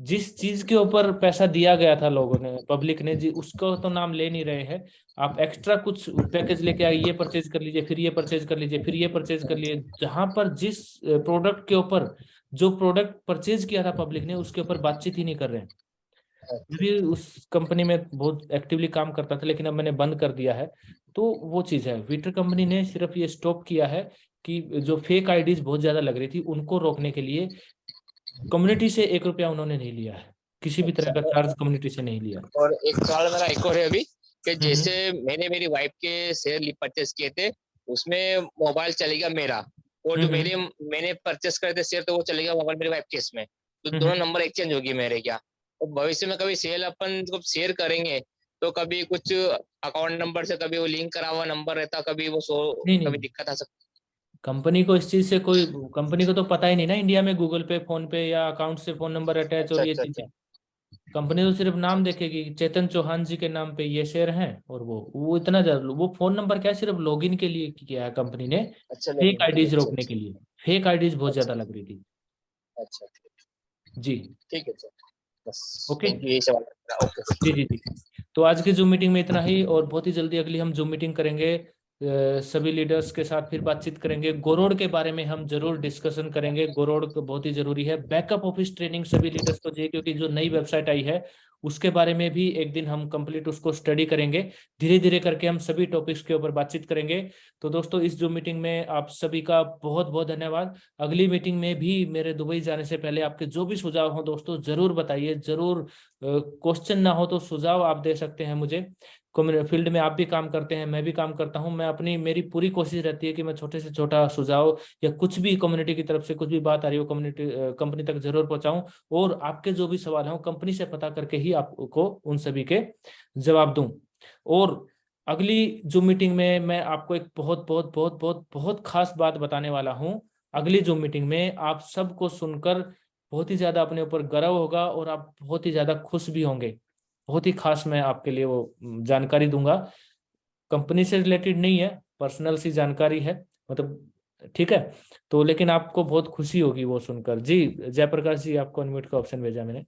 जिस चीज के ऊपर पैसा दिया गया था लोगों ने, पब्लिक ने जी, उसको तो नाम ले नहीं रहे हैं। आप एक्स्ट्रा कुछ पैकेज लेके आए, ये परचेज कर लीजिए, फिर ये परचेज कर लीजिए, फिर ये परचेज कर लीजिए, जहां पर जिस प्रोडक्ट के ऊपर, जो प्रोडक्ट परचेज किया था पब्लिक ने, उसके ऊपर बातचीत ही नहीं कर रहे हैं। मैं भी उस कंपनी में बहुत एक्टिवली काम करता था, लेकिन अब मैंने बंद कर दिया है। तो वो चीज है, विटर कंपनी ने सिर्फ ये स्टॉप किया है कि जो फेक आईडीज बहुत ज्यादा लग रही थी, उनको रोकने के लिए कम्युनिटी से 1 रुपया उन्होंने नहीं लिया है, किसी भी तरह का चार्ज कम्युनिटी से नहीं लिया। और एक सवाल मेरा एक और है अभी, कि हम्म। जैसे मैंने मेरी वाइफ के शेयर परचेस किए थे, उसमें मोबाइल चलेगा मेरा, और जो मैंने परचेस करे थे शेयर, तो वो चलेगा मोबाइल मेरी वाइफ के इसमें, तो दोनों नंबर एक्सचेंज होगी मेरे क्या? और भविष्य में कभी सेल अपन जब शेयर करेंगे, तो कभी कुछ अकाउंट नंबर से कभी वो लिंक करा हुआ नंबर रहता, कभी वो नहीं कभी नहीं, दिक्कत आ सकती? कंपनी को इस चीज से कोई, कंपनी को तो पता ही नहीं ना इंडिया में गूगल पे, फोन पे या अकाउंट से फोन नंबर अटैच अच्छा और ये अच्छा चीजें। अच्छा कंपनी तो सिर्फ अच्छा नाम देखेगी, चेतन चौहान जी के नाम पे ये शेयर हैं, और वो इतना ज्यादा, वो फोन नंबर क्या है, सिर्फ लॉगिन के लिए किया है कंपनी ने, अच्छा फेक लगे, आईडीज अच्छा रोकने अच्छा के लिए। फेक आईडीज बहुत ज्यादा अच्छा लग रही थी अच्छा, जी। ठीक है सर, बस ओके, थैंक यू, यही सवाल था। ओके। जी जी जी। तो आज की जूम मीटिंग में इतना ही, और बहुत ही जल्दी अगली हम जूम मीटिंग करेंगे, सभी लीडर्स के साथ फिर बातचीत करेंगे। गोरोड के बारे में हम जरूर डिस्कशन करेंगे, गोरोड को बहुत ही जरूरी है। बैकअप ऑफिस ट्रेनिंग सभी लीडर्स को चाहिए, क्योंकि जो नई वेबसाइट आई है उसके बारे में भी एक दिन हम कंप्लीट उसको स्टडी करेंगे। धीरे धीरे करके हम सभी टॉपिक्स के ऊपर बातचीत करेंगे। तो दोस्तों, इस जूम मीटिंग में आप सभी का बहुत बहुत धन्यवाद। अगली मीटिंग में भी मेरे दुबई जाने से पहले आपके जो भी सुझाव हो दोस्तों जरूर बताइए, जरूर। क्वेश्चन ना हो तो सुझाव आप दे सकते हैं मुझे। फील्ड में आप भी काम करते हैं, मैं भी काम करता हूं, मैं अपनी, मेरी पूरी कोशिश रहती है कि मैं छोटे से छोटा सुझाव या कुछ भी कम्युनिटी की तरफ से कुछ भी बात आ रही हो कम्युनिटी कंपनी तक जरूर पहुंचाऊं, और आपके जो भी सवाल हो कंपनी से पता करके ही आपको उन सभी के जवाब दूं। और अगली जूम मीटिंग में मैं आपको एक बहुत बहुत बहुत बहुत बहुत खास बात बताने वाला हूं। अगली जूम मीटिंग में आप सबको सुनकर बहुत ही ज्यादा अपने ऊपर गर्व होगा, और आप बहुत ही ज्यादा खुश भी होंगे। बहुत ही खास मैं आपके लिए वो जानकारी दूंगा, कंपनी से रिलेटेड नहीं है, पर्सनल सी जानकारी है, मतलब, ठीक है। तो लेकिन आपको बहुत खुशी होगी वो सुनकर। जी जयप्रकाश जी, आपको अनम्यूट का ऑप्शन भेजा मैंने।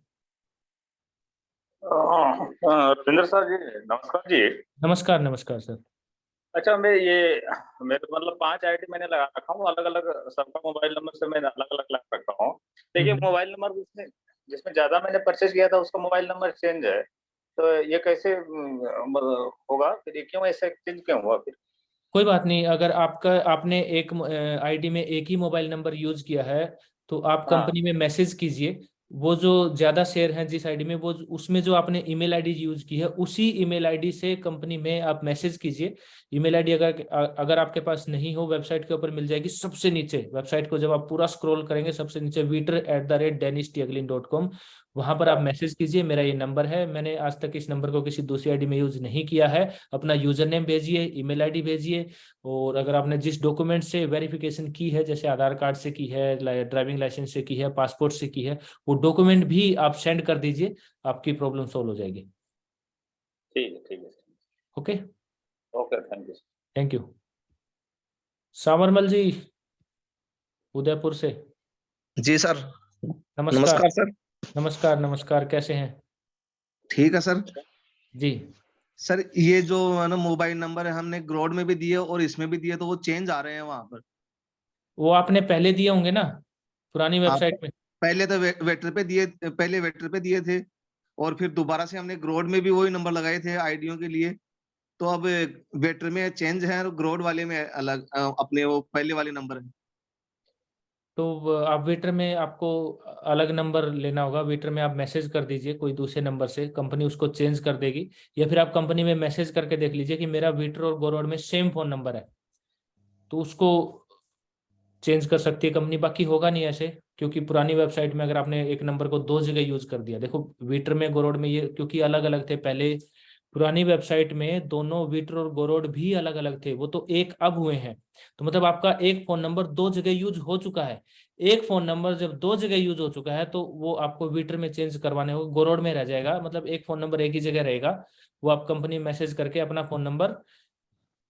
रविंद्र सर जी, नमस्कार जी। नमस्कार नमस्कार सर। अच्छा, मेरे मतलब 5 आईडी मैंने लगा रखा हूँ, अलग अलग सबका मोबाइल नंबर से मैं अलग अलग लगा रखा हूँ। देखिए, मोबाइल नंबर जिसमें जिसमें ज्यादा मैंने परचेज किया था उसका मोबाइल नंबर चेंज है, तो ये कैसे होगा फिर? ये क्यों ऐसे चेंज क्यों हुआ फिर? कोई बात नहीं, अगर आपने एक आईडी में एक ही मोबाइल नंबर यूज किया है, तो आप हाँ। कंपनी में मैसेज कीजिए। वो जो ज्यादा शेयर हैं जिस आईडी में, वो उसमें जो आपने ईमेल आईडी यूज की है, उसी ईमेल आईडी से कंपनी में आप मैसेज कीजिए। ईमेल आईडी अगर आपके पास नहीं हो, वेबसाइट के ऊपर मिल जाएगी सबसे नीचे। वेबसाइट को जब आप पूरा स्क्रॉल करेंगे, सबसे नीचे vitter@danish-tiaglin.com, वहां पर आप मैसेज कीजिए, मेरा ये नंबर है, मैंने आज तक इस नंबर को किसी दूसरी आईडी में यूज नहीं किया है। अपना यूजर नेम भेजिए, ईमेल आईडी भेजिए, और अगर आपने जिस डॉक्यूमेंट से वेरिफिकेशन की है, जैसे आधार कार्ड से की है, ड्राइविंग लाइसेंस से की है, पासपोर्ट से की है, वो डॉक्यूमेंट भी आप सेंड कर दीजिए, आपकी प्रॉब्लम सॉल्व हो जाएगी। ठीक है, ठीक है। Okay okay, thank you. Thank you. Samarmal ji, Udaipur से। जी सर। नमस्कार नमस्कार सर। नमस्कार नमस्कार, कैसे हैं? ठीक है सर। जी सर, ये जो है ना मोबाइल नंबर है, हमने ग्रोड में भी दिए और इसमें भी दिए, तो वो चेंज आ रहे हैं वहां पर। वो आपने पहले दिए होंगे ना पुरानी आप वेबसाइट में। पहले तो वेटर पे दिए, पहले वेटर पे दिए थे, और फिर दोबारा से हमने ग्रोड में भी वही नंबर लगाए थे आईडियो के लिए। तो अब वेटर में चेंज है और ग्रोड वाले में अलग अपने वो पहले वाले नंबर है। तो आप वेटर में आपको अलग नंबर लेना होगा। वेटर में आप मैसेज कर दीजिए कोई दूसरे नंबर से, कंपनी उसको चेंज कर देगी। या फिर आप कंपनी में मैसेज करके देख लीजिए कि मेरा वेटर और गोरोड में सेम फोन नंबर है, तो उसको चेंज कर सकती है कंपनी, बाकी होगा नहीं ऐसे, क्योंकि पुरानी वेबसाइट में अगर आपने एक नंबर को 2 जगह यूज कर दिया, देखो विटर में गोरोड में ये क्योंकि अलग अलग थे पहले, पुरानी वेबसाइट में दोनों विटर और गोरोड भी अलग अलग थे, वो तो एक अब हुए हैं। तो मतलब आपका एक फोन नंबर 2 जगह यूज हो चुका है। एक फोन नंबर जब 2 जगह यूज हो चुका है तो वो आपको विटर में चेंज करवाने होगा, गोरोड में रह जाएगा, मतलब एक फोन नंबर एक ही जगह रहेगा, वो आप कंपनी मैसेज करके अपना फोन नंबर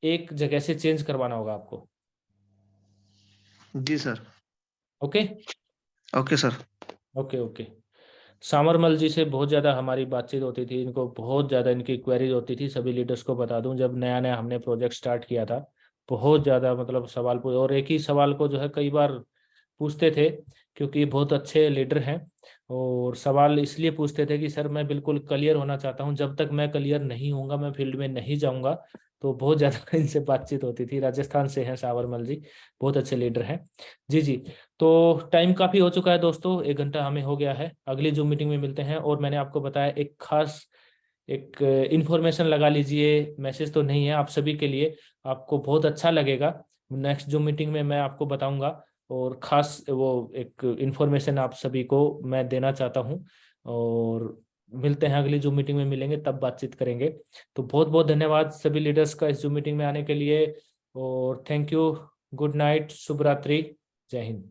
एक जगह से चेंज करवाना होगा आपको। जी sir. Okay okay sir. Okay okay. Samarmal ji से बहुत ज़्यादा हमारी बातचीत होती थी, इनको बहुत ज़्यादा इनकी क्वेरीज होती थी। सभी लीडर्स को बता दूं, जब नया नया हमने प्रोजेक्ट स्टार्ट किया था, बहुत ज़्यादा मतलब सवाल पूछ, और एक ही सवाल को जो है कई बार पूछते थे, क्योंकि बहुत अच्छे लीडर हैं। और सवाल इसलिए पूछते थे कि सर मैं बिल्कुल क्लियर होना चाहता हूं, जब तक मैं क्लियर नहीं होऊंगा मैं फील्ड में नहीं जाऊंगा। तो बहुत ज़्यादा इनसे बातचीत होती थी। राजस्थान से हैं सावरमल जी, बहुत अच्छे लीडर हैं। जी जी। तो टाइम काफ़ी हो चुका है दोस्तों, 1 घंटा हमें हो गया है। अगली जूम मीटिंग में मिलते हैं। और मैंने आपको बताया एक खास एक इंफॉर्मेशन लगा लीजिए, मैसेज तो नहीं है आप सभी के लिए, आपको बहुत अच्छा लगेगा। नेक्स्ट जूम मीटिंग में मैं आपको बताऊंगा, और खास वो एक इंफॉर्मेशन आप सभी को मैं देना चाहता हूं। और मिलते हैं अगली जूम मीटिंग में, मिलेंगे तब बातचीत करेंगे। तो बहुत बहुत धन्यवाद सभी लीडर्स का इस जूम मीटिंग में आने के लिए, और थैंक यू। गुड नाइट, शुभ रात्रि, जय हिंद।